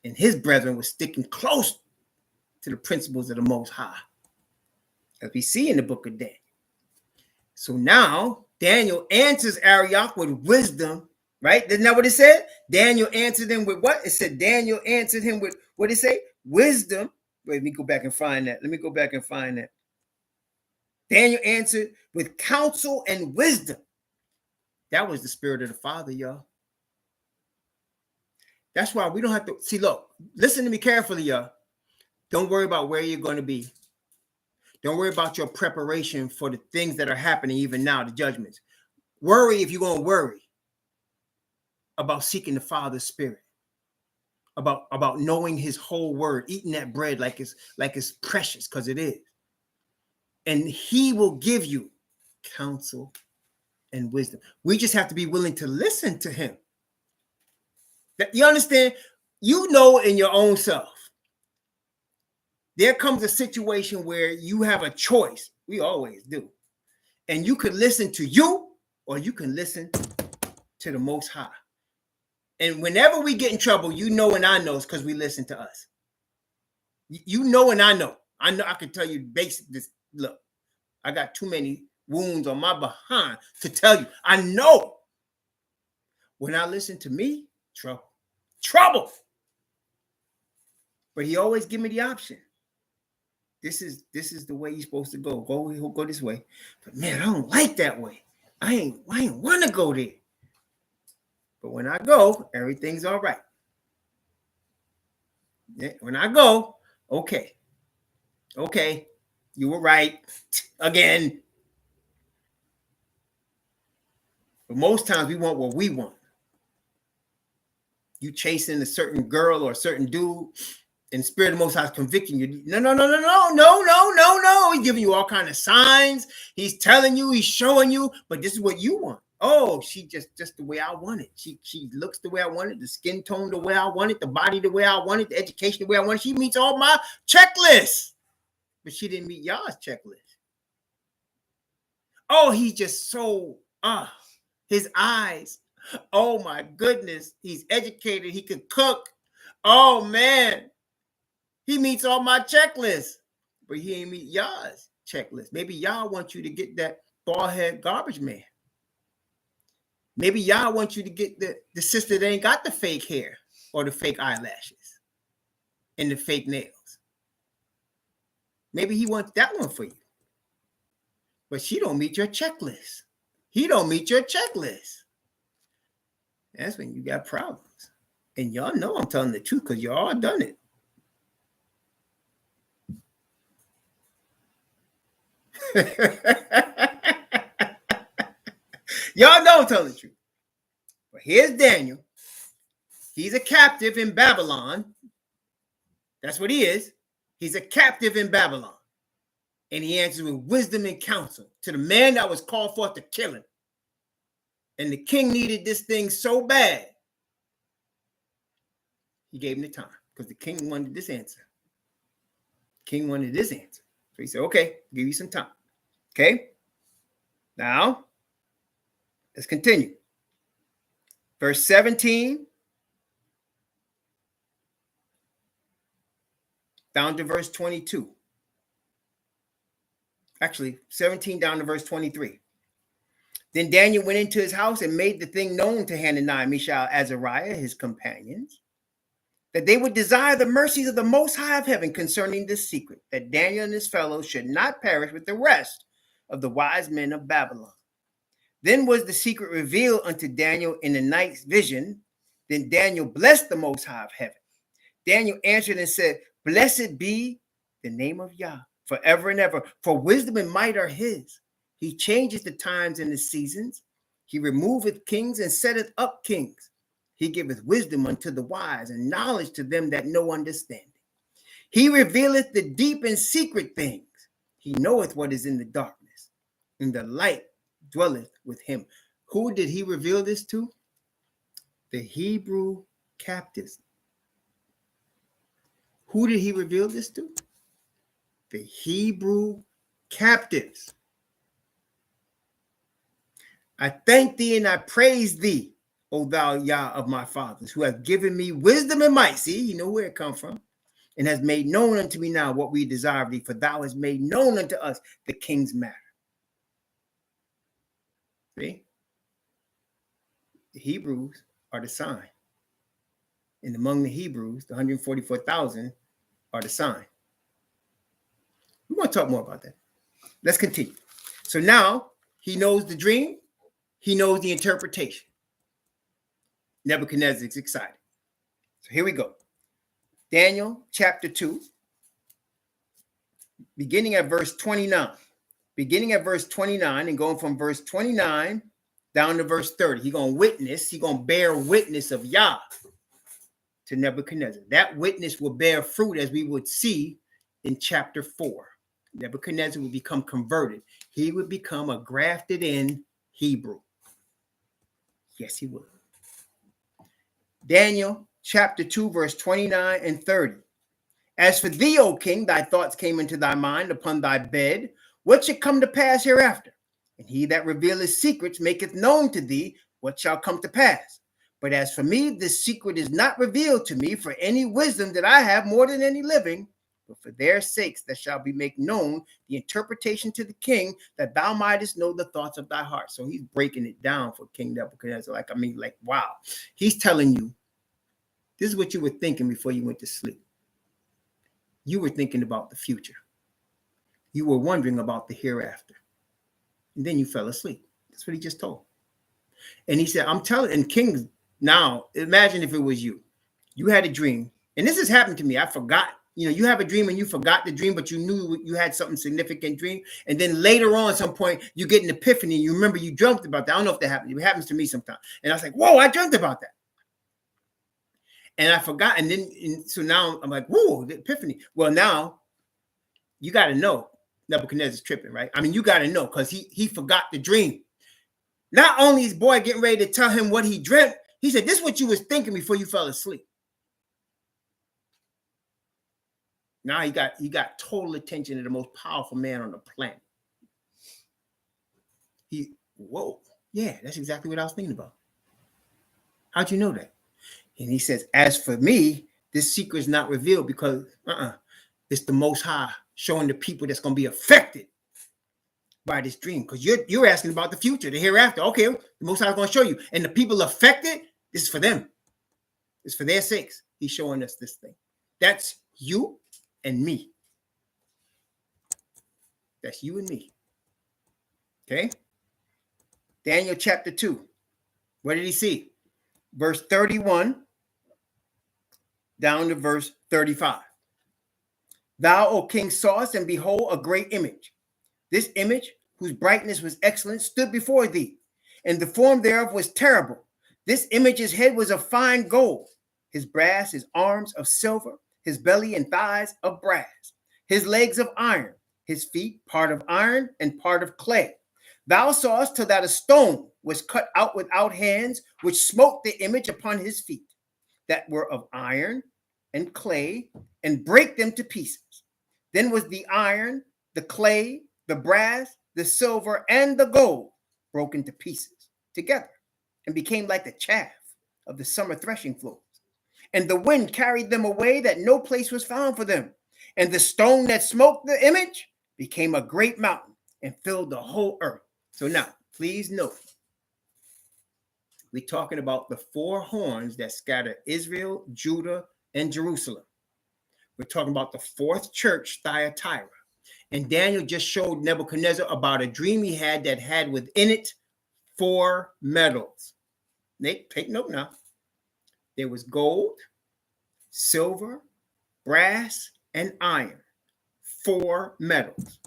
And his brethren were sticking close to the principles of the Most High, as we see in the book of Daniel. So now Daniel answers Arioch with wisdom, right? Isn't that what it said? Daniel answered him with what? It said Daniel answered him with, what did it say? Wisdom. Wait, let me go back and find that. Daniel answered with counsel and wisdom. That was the spirit of the Father, y'all. That's why we don't have to, see, look, listen to me carefully, y'all. Don't worry about where you're going to be. Don't worry about your preparation for the things that are happening even now, the judgments. Worry if you're going to worry about seeking the Father's spirit, about knowing his whole word, eating that bread like it's precious, because it is. And he will give you counsel and wisdom. We just have to be willing to listen to him. You understand? You know in your own self, there comes a situation where you have a choice. We always do. And you could listen to you, or you can listen to the Most High. And whenever we get in trouble, you know and I know it's because we listen to us. You know and I know. I know I can tell you basic this. Look, I got too many wounds on my behind to tell you. I know. When I listen to me, trouble. But he always give me the option. This is the way you're supposed to go. Go this way. But man, I don't like that way. I ain't want to go there. But when I go, everything's all right. Yeah, when I go, okay, you were right again. But most times we want what we want. You chasing a certain girl or a certain dude, and Spirit of the Most High is convicting you. No. He's giving you all kinds of signs. He's telling you, he's showing you, but this is what you want. Oh, she just the way I want it. She looks the way I want it, the skin tone the way I want it, the body the way I want it, the education the way I want it. She meets all my checklists, but she didn't meet y'all's checklist. Oh, he's just so, his eyes. Oh my goodness, he's educated. He could cook. Oh man, he meets all my checklists, but he ain't meet y'all's checklist. Maybe y'all want you to get that bald head garbage man. Maybe y'all want you to get the sister that ain't got the fake hair or the fake eyelashes and the fake nails. Maybe he wants that one for you. But she don't meet your checklist. He don't meet your checklist. That's when you got problems. And y'all know I'm telling the truth because y'all done it. Y'all know I'm telling the truth. But here's Daniel. He's a captive in Babylon. That's what he is. He's a captive in Babylon. And he answers with wisdom and counsel to the man that was called forth to kill him. And the king needed this thing so bad, he gave him the time because the king wanted this answer. King wanted this answer. So he said, okay, give you some time. Okay. Now, let's continue. verse 17 down to verse 22. Actually, 17 down to verse 23. Then Daniel went into his house and made the thing known to Hananiah, Mishael, Azariah, his companions, that they would desire the mercies of the Most High of heaven concerning this secret, that Daniel and his fellows should not perish with the rest of the wise men of Babylon. Then was the secret revealed unto Daniel in the night's vision. Then Daniel blessed the Most High of heaven. Daniel answered and said, Blessed be the name of Yah forever and ever, for wisdom and might are his. He changes the times and the seasons. He removeth kings and setteth up kings. He giveth wisdom unto the wise and knowledge to them that know understanding. He revealeth the deep and secret things. He knoweth what is in the darkness, and the light dwelleth with him. Who did he reveal this to? The Hebrew captives. Who did he reveal this to? The Hebrew captives. I thank thee and I praise thee, O thou Yah of my fathers, who have given me wisdom and might. See, you know where it comes from. And has made known unto me now what we desire of thee, for thou hast made known unto us the king's matter. See? The Hebrews are the sign. And among the Hebrews, the 144,000 are the sign. We want to talk more about that. Let's continue. So now he knows the dream. He knows the interpretation. Nebuchadnezzar is excited. So here we go. Daniel chapter 2, beginning at verse 29. Beginning at verse 29 and going from verse 29 down to verse 30. He's going to bear witness of Yah to Nebuchadnezzar. That witness will bear fruit, as we would see in chapter 4. Nebuchadnezzar will become converted. He would become a grafted in Hebrew. Yes, he will. Daniel chapter 2, verse 29 and 30. As for thee, O king, thy thoughts came into thy mind upon thy bed, what should come to pass hereafter? And he that revealeth secrets maketh known to thee what shall come to pass. But as for me, this secret is not revealed to me for any wisdom that I have more than any living, but for their sakes that shall be made known the interpretation to the king, that thou mightest know the thoughts of thy heart. So he's breaking it down for King Nebuchadnezzar. Wow. He's telling you, this is what you were thinking before you went to sleep. You were thinking about the future. You were wondering about the hereafter. And then you fell asleep. That's what he just told. And he said, I'm telling, and kings, now imagine if it was you. You had a dream. And this has happened to me. I forgot. You have a dream and you forgot the dream, but you knew you had something significant dream. And then later on, at some point, you get an epiphany. You remember you dreamt about that. I don't know if that happened. It happens to me sometimes. And I was like, whoa, I dreamt about that. And I forgot. And then, so now I'm like, whoa, the epiphany. Well, now you got to know Nebuchadnezzar's tripping, right? I mean, you got to know, because he forgot the dream. Not only is boy getting ready to tell him what he dreamt, he said, this is what you was thinking before you fell asleep. Now he got total attention to the most powerful man on the planet. Whoa, yeah, that's exactly what I was thinking about. How'd you know that? And he says, as for me, this secret is not revealed because it's the Most High showing the people that's going to be affected by this dream. Because you're asking about the future, the hereafter. Okay, the Most High is going to show you. And the people affected, this is for them. It's for their sakes. He's showing us this thing. That's you and me. That's you and me. Okay? Daniel chapter 2. What did he see? Verse 31 down to verse 35. Thou, O king, sawest, and behold, a great image. This image, whose brightness was excellent, stood before thee, and the form thereof was terrible. This image's head was of fine gold, his brass, his arms of silver, his belly and thighs of brass, his legs of iron, his feet part of iron and part of clay. Thou sawest till that a stone was cut out without hands, which smote the image upon his feet, that were of iron and clay, and brake them to pieces. Then was the iron, the clay, the brass, the silver, and the gold broken to pieces together, and became like the chaff of the summer threshing floors. And the wind carried them away that no place was found for them. And the stone that smote the image became a great mountain and filled the whole earth. So now, please note, we're talking about the four horns that scatter Israel, Judah, and Jerusalem. We're talking about the fourth church, Thyatira. And Daniel just showed Nebuchadnezzar about a dream he had that had within it four metals. Nate, take note now. There was gold, silver, brass, and iron. Four metals.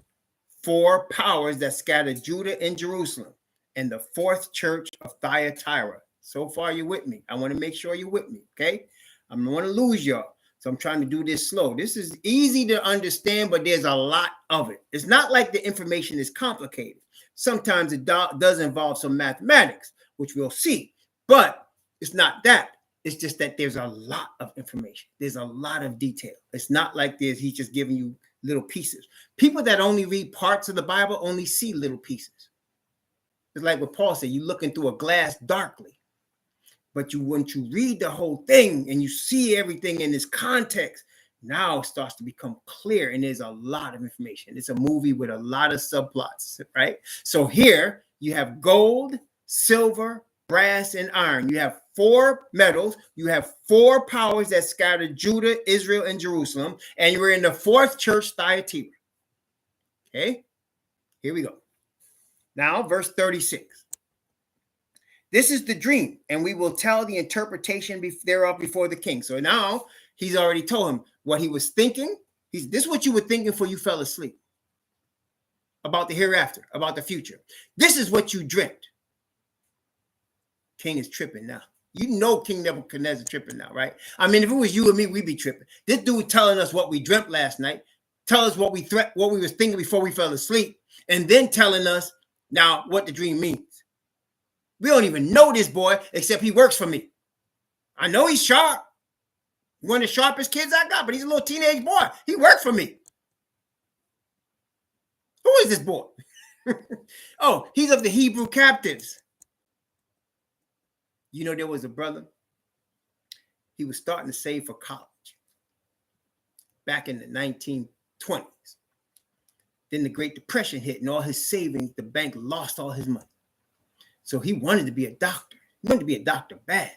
Four powers that scattered Judah and Jerusalem. And the fourth church of Thyatira. So far, you're with me. I want to make sure you're with me, okay? I don't want to lose y'all. So I'm trying to do this slow. This is easy to understand, but there's a lot of it. It's not like the information is complicated. Sometimes it does involve some mathematics, which we'll see. But it's not that. It's just that there's a lot of information. There's a lot of detail. It's not like this. He's just giving you little pieces. People that only read parts of the Bible only see little pieces. It's like what Paul said, you're looking through a glass darkly. But once you read the whole thing and you see everything in its context, now it starts to become clear and there's a lot of information. It's a movie with a lot of subplots, right? So here you have gold, silver, brass, and iron. You have four metals. You have four powers that scattered Judah, Israel, and Jerusalem. And you're in the fourth church, Thyatira. Okay, here we go. Now, verse 36. This is the dream, and we will tell the interpretation thereof before the king. So now he's already told him what he was thinking. This is what you were thinking before you fell asleep. About the hereafter, about the future. This is what you dreamt. King is tripping now. You know King Nebuchadnezzar tripping now, right? I mean, if it was you and me, we'd be tripping. This dude telling us what we dreamt last night, tell us what we was thinking before we fell asleep, and then telling us now what the dream means. We don't even know this boy, except he works for me. I know he's sharp. One of the sharpest kids I got, but he's a little teenage boy. He worked for me. Who is this boy? Oh, he's of the Hebrew captives. You know, there was a brother. He was starting to save for college back in the 1920s. Then the Great Depression hit and all his savings, the bank lost all his money. So he wanted to be a doctor. He wanted to be a doctor bad.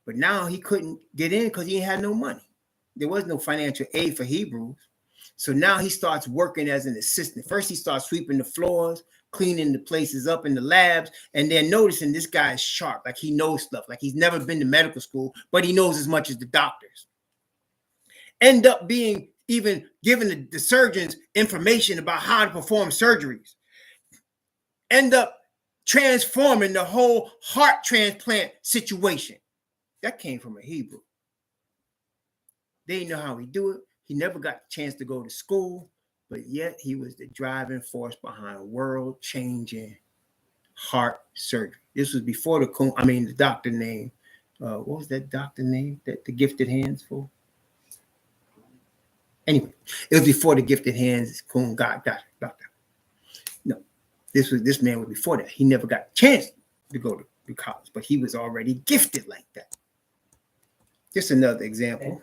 But now he couldn't get in because he had no money. There was no financial aid for Hebrews. So now he starts working as an assistant. First, he starts sweeping the floors, cleaning the places up in the labs, and then noticing this guy is sharp, like he knows stuff, like he's never been to medical school, but he knows as much as the doctors. End up being even giving the surgeons information about how to perform surgeries. End up transforming the whole heart transplant situation. That came from a Hebrew. They didn't know how he do it. He never got the chance to go to school, but yet he was the driving force behind world-changing heart surgery. This was before the doctor name. What was that doctor name that the gifted hands for? Anyway, it was before the gifted hands. Kuhn got it. Doctor. No, this man was before that. He never got a chance to go to college, but he was already gifted like that. Just another example.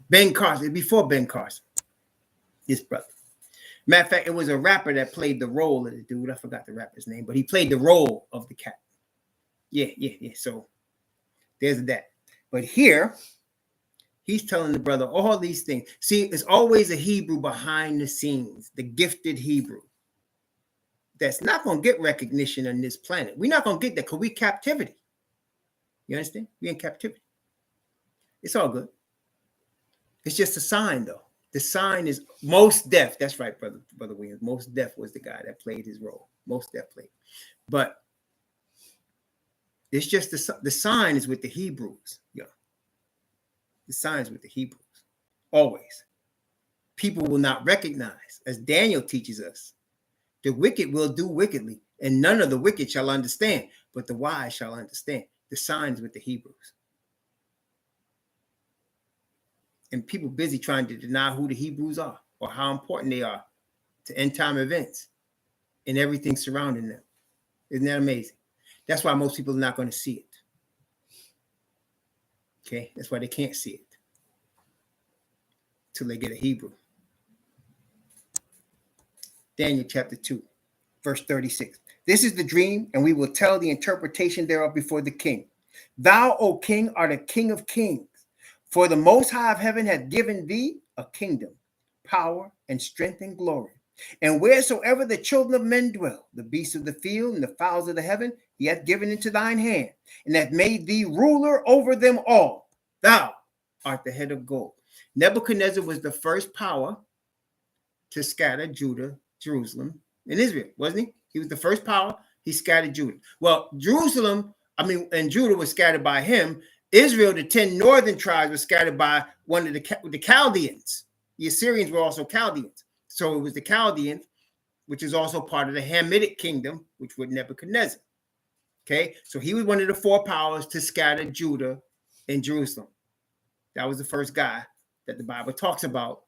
Ben Carson, before Ben Carson, his brother. Matter of fact, it was a rapper that played the role of the dude. I forgot the rapper's name, but he played the role of the cat. Yeah. So there's that. But here, he's telling the brother all these things. See, it's always a Hebrew behind the scenes, the gifted Hebrew. That's not going to get recognition on this planet. We're not going to get that because we're captivity. You understand? We're in captivity. It's all good. It's just a sign, though. The sign is Most Def. That's right, brother Williams. Most Def was the guy that played his role. Most Def played. But it's just the sign is with the Hebrews. Yeah. The sign is with the Hebrews. Always. People will not recognize, as Daniel teaches us, the wicked will do wickedly, and none of the wicked shall understand, but the wise shall understand. The signs with the Hebrews. And people busy trying to deny who the Hebrews are or how important they are to end time events and everything surrounding them. Isn't that amazing? That's why most people are not going to see it. Okay, that's why they can't see it till they get a Hebrew. Daniel chapter 2, verse 36. This is the dream, and we will tell the interpretation thereof before the king. Thou, O king, art a king of kings, for the Most High of heaven hath given thee a kingdom, power, and strength, and glory. And wheresoever the children of men dwell, the beasts of the field and the fowls of the heaven, he hath given into thine hand, and hath made thee ruler over them all. Thou art the head of gold. Nebuchadnezzar was the first power to scatter Judah, Jerusalem, and Israel, wasn't he? He was the first power. He scattered Judah. Well, and Judah was scattered by him. Israel, the 10 northern tribes, were scattered by one of the Chaldeans. The Assyrians were also Chaldeans. So it was the Chaldeans, which is also part of the Hamitic kingdom, which was Nebuchadnezzar. Okay, so he was one of the 4 powers to scatter Judah and Jerusalem. That was the first guy that the Bible talks about.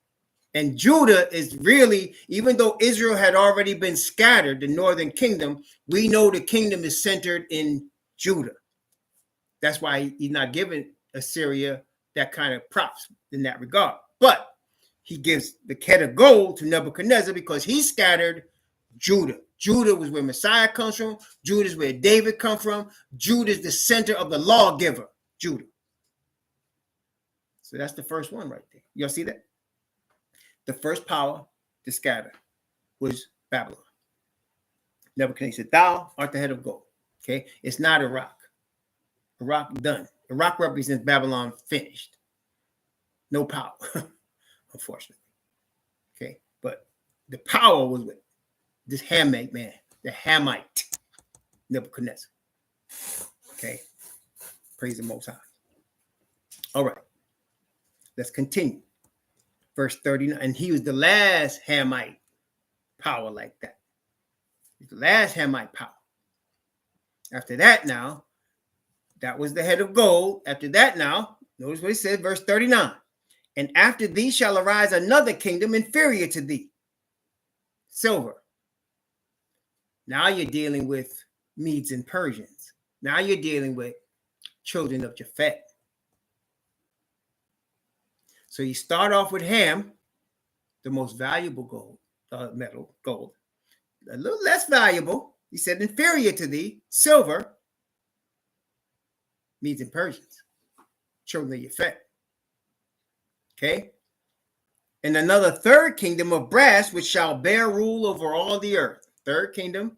And Judah is really, even though Israel had already been scattered, the northern kingdom, we know the kingdom is centered in Judah. That's why he's not giving Assyria that kind of props in that regard. But he gives the head of gold to Nebuchadnezzar because he scattered Judah. Judah was where Messiah comes from. Judah is where David comes from. Judah is the center of the lawgiver, Judah. So that's the first one right there. Y'all see that? The first power to scatter was Babylon. Nebuchadnezzar said, thou art the head of gold. Okay, it's not Iraq. Iraq done. Iraq represents Babylon finished. No power, unfortunately. Okay, but the power was with this Hamite man, the Hamite Nebuchadnezzar. Okay, praise the Most High. All right, let's continue. Verse 39, and he was the last Hamite power like that. He's the last Hamite power. After that now, that was the head of gold. After that now, notice what he said, verse 39. And after thee shall arise another kingdom inferior to thee. Silver. Now you're dealing with Medes and Persians. Now you're dealing with children of Japhet. So you start off with Ham, the most valuable gold, gold. A little less valuable. He said inferior to thee, silver, Medes and Persians, children of Japhet. Okay? And another third kingdom of brass, which shall bear rule over all the earth. Third kingdom,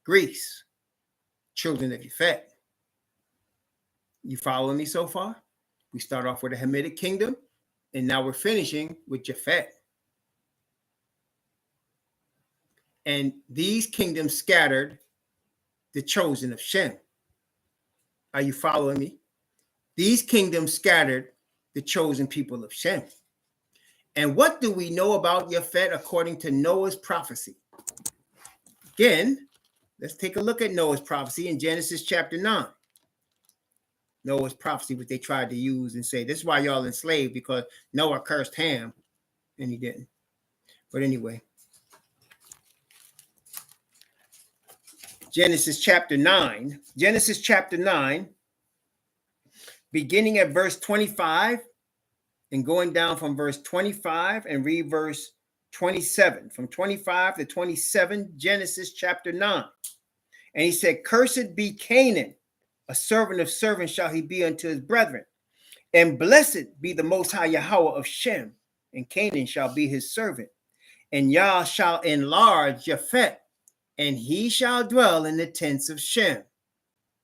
Greece, children of Japhet. You following me so far? We start off with a Hamitic kingdom, and now we're finishing with Japhet. And these kingdoms scattered the chosen of Shem. Are you following me? These kingdoms scattered the chosen people of Shem. And what do we know about Japhet according to Noah's prophecy? Again, let's take a look at Noah's prophecy in Genesis chapter 9. Noah's prophecy, which they tried to use and say, this is why y'all enslaved, because Noah cursed Ham, and he didn't. But anyway, Genesis chapter 9, beginning at verse 25 and going down from verse 25 and read verse 27. From 25 to 27, Genesis chapter 9. And he said, cursed be Canaan, a servant of servants shall he be unto his brethren. And blessed be the Most High Yahweh of Shem, and Canaan shall be his servant. And Yah shall enlarge Japhet, and he shall dwell in the tents of Shem,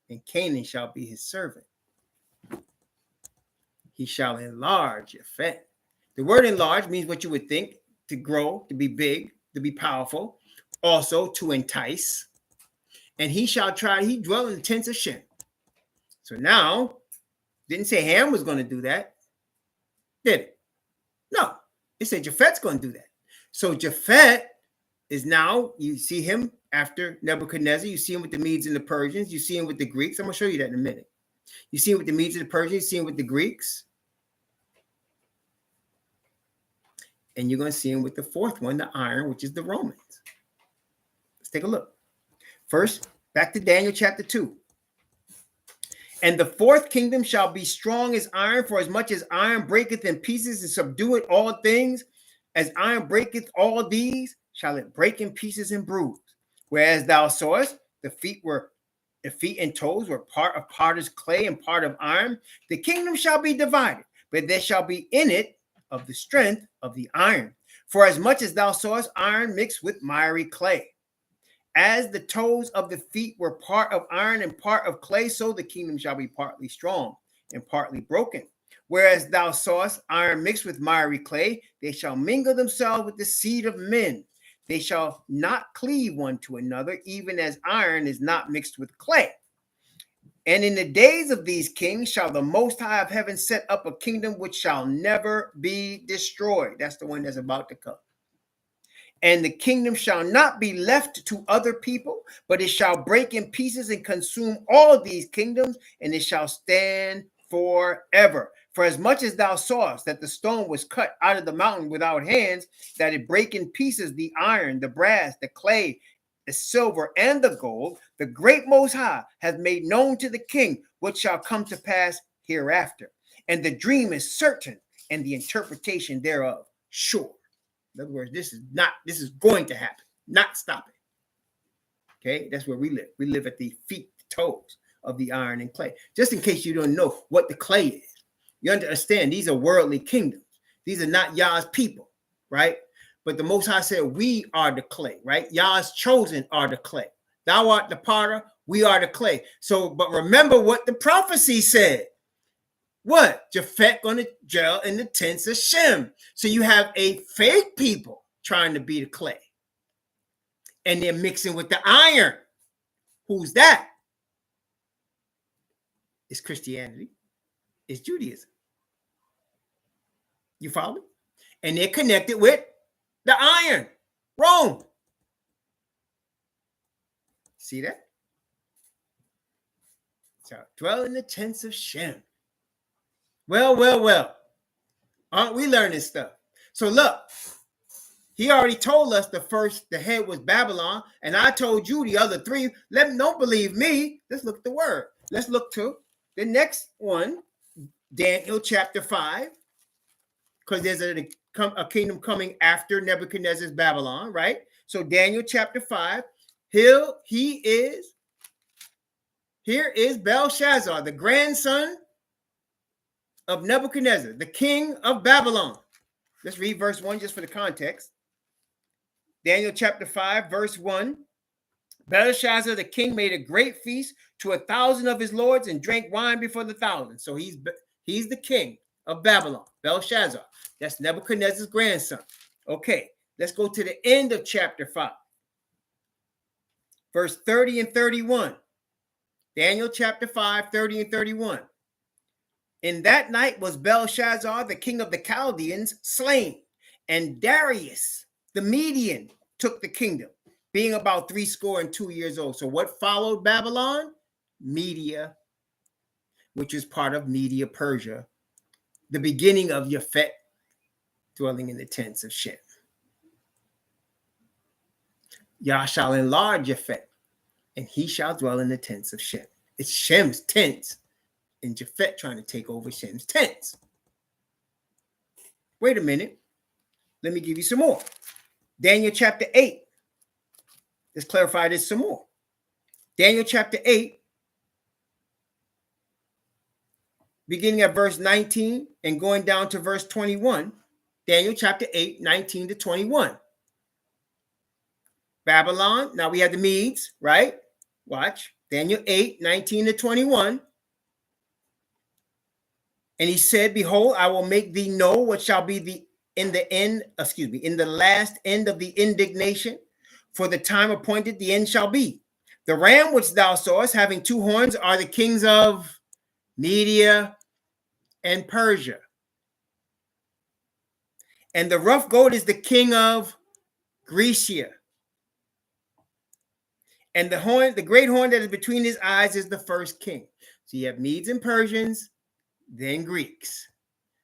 and Canaan shall be his servant. He shall enlarge Japhet. The word enlarge means what you would think, to grow, to be big, to be powerful, also to entice. And he dwell in the tents of Shem. So now, didn't say Ham was going to do that, did it? No, it said Japhet's going to do that. So Japhet is now, you see him after Nebuchadnezzar, you see him with the Medes and the Persians, you see him with the Greeks. I'm going to show you that in a minute. You see him with the Medes and the Persians, you see him with the Greeks. And you're going to see him with the fourth one, the iron, which is the Romans. Let's take a look. First, back to Daniel chapter 2. And the fourth kingdom shall be strong as iron, for as much as iron breaketh in pieces and subdueth all things, as iron breaketh all these, shall it break in pieces and bruise. Whereas thou sawest the feet and toes were part of potter's clay and part of iron, the kingdom shall be divided, but there shall be in it of the strength of the iron. For as much as thou sawest iron mixed with miry clay, as the toes of the feet were part of iron and part of clay, so the kingdom shall be partly strong and partly broken. Whereas thou sawest iron mixed with miry clay, they shall mingle themselves with the seed of men. They shall not cleave one to another, even as iron is not mixed with clay. And in the days of these kings shall the Most High of heaven set up a kingdom which shall never be destroyed. That's the one that's about to come. And the kingdom shall not be left to other people, but it shall break in pieces and consume all these kingdoms, and it shall stand forever. For as much as thou sawest that the stone was cut out of the mountain without hands, that it break in pieces the iron, the brass, the clay, the silver, and the gold, the great Most High hath made known to the king what shall come to pass hereafter. And the dream is certain, and the interpretation thereof sure. In other words, this is going to happen, not stopping. Okay, that's where we live. We live at the feet, toes of the iron and clay. Just in case you don't know what the clay is, you understand these are worldly kingdoms. These are not Yah's people, right? But the Most High said, we are the clay, right? Yah's chosen are the clay. Thou art the potter, we are the clay. So, but remember what the prophecy said. What? Japhet going to dwell in the tents of Shem. So you have a fake people trying to be the clay. And they're mixing with the iron. Who's that? It's Christianity. It's Judaism. You follow me? And they're connected with the iron. Rome. See that? So dwell in the tents of Shem. Well. Aren't we learning stuff? So look, he already told us the head was Babylon, and I told you the other three. Don't believe me. Let's look at the word. Let's look to the next one, Daniel chapter 5, because there's a kingdom coming after Nebuchadnezzar's Babylon, right? So Daniel chapter 5, here is Belshazzar, the grandson of Nebuchadnezzar, the king of Babylon. Let's read verse 1 just for the context. Daniel chapter 5, verse 1. Belshazzar the king made a great feast to 1,000 of his lords and drank wine before the 1,000. So he's the king of Babylon, Belshazzar. That's Nebuchadnezzar's grandson. Okay, let's go to the end of chapter 5. Verse 30 and 31. Daniel chapter 5, 30 and 31. In that night was Belshazzar, the king of the Chaldeans, slain, and Darius, the Median, took the kingdom, being about 62 years old. So what followed Babylon? Media, which is part of Media Persia, the beginning of Japhet, dwelling in the tents of Shem. Yah shall enlarge Japhet, and he shall dwell in the tents of Shem. It's Shem's tents. And Japhet trying to take over Shem's tents. Wait a minute. Let me give you some more. Daniel chapter 8. Let's clarify this some more. Daniel chapter 8, beginning at verse 19 and going down to verse 21. Daniel chapter 8, 19 to 21. Babylon. Now we have the Medes, right? Watch. Daniel 8, 19 to 21. And he said, behold, I will make thee know what shall be in the last end of the indignation. For the time appointed, the end shall be. The ram which thou sawest, having two horns, are the kings of Media and Persia. And the rough goat is the king of Grecia. And the great horn that is between his eyes is the first king. So you have Medes and Persians, then Greeks.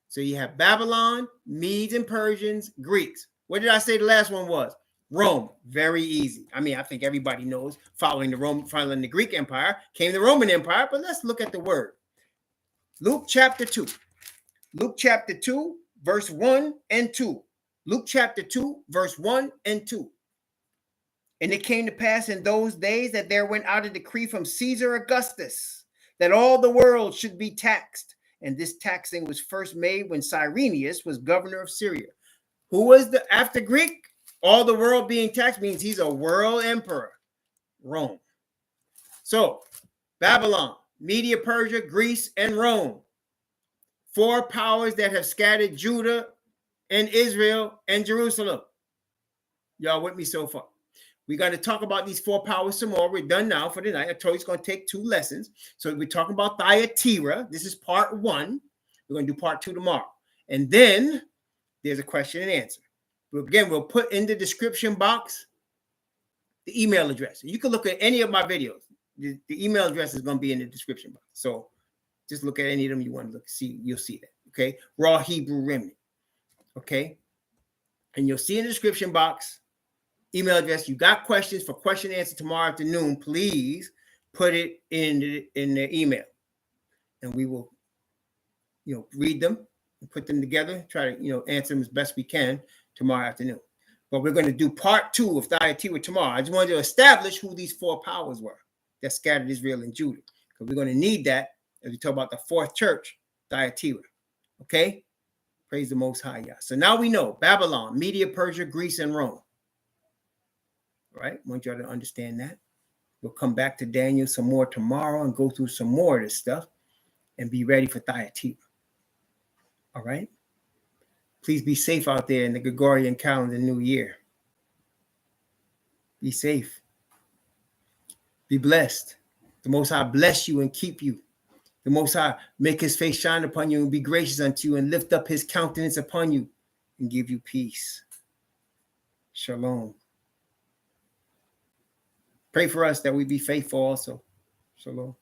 So you have Babylon, Medes and Persians, Greeks. What did I say the last one was? Rome. Very easy. I mean, I think everybody knows following the Greek Empire came the Roman Empire, but let's look at the word. Luke chapter 2. Luke chapter 2, verse 1 and 2. Luke chapter 2, verse 1 and 2. And it came to pass in those days that there went out a decree from Caesar Augustus that all the world should be taxed. And this taxing was first made when Cyrenius was governor of Syria. Who was after Greek? All the world being taxed means he's a world emperor. Rome. So, Babylon, Media, Persia, Greece, and Rome. 4 powers that have scattered Judah and Israel and Jerusalem. Y'all with me so far? We're going to talk about these 4 powers some more. We're done now for the night. I told you it's going to take 2 lessons. So we're talking about Thyatira. This is part 1. We're going to do part 2 tomorrow. And then there's a question and answer. Again, we'll put in the description box the email address. You can look at any of my videos. The email address is going to be in the description box. So just look at any of them you want to see. You'll see that. Okay. Raw Hebrew Remnant. Okay. And you'll see in the description box email address. You got questions for question and answer tomorrow afternoon, please put it in the email. And we will, read them and put them together, try to, answer them as best we can tomorrow afternoon. But we're going to do part 2 of Thyatira tomorrow. I just wanted to establish who these 4 powers were that scattered Israel and Judah. Because we're going to need that as we talk about the 4th church, Thyatira. Okay? Praise the Most High Yah. So now we know Babylon, Media, Persia, Greece, and Rome. All right? I want y'all to understand that. We'll come back to Daniel some more tomorrow and go through some more of this stuff and be ready for Thyatira. All right? Please be safe out there in the Gregorian calendar new year. Be safe. Be blessed. The Most High bless you and keep you. The Most High make his face shine upon you and be gracious unto you and lift up his countenance upon you and give you peace. Shalom. Pray for us that we be faithful also. Shalom.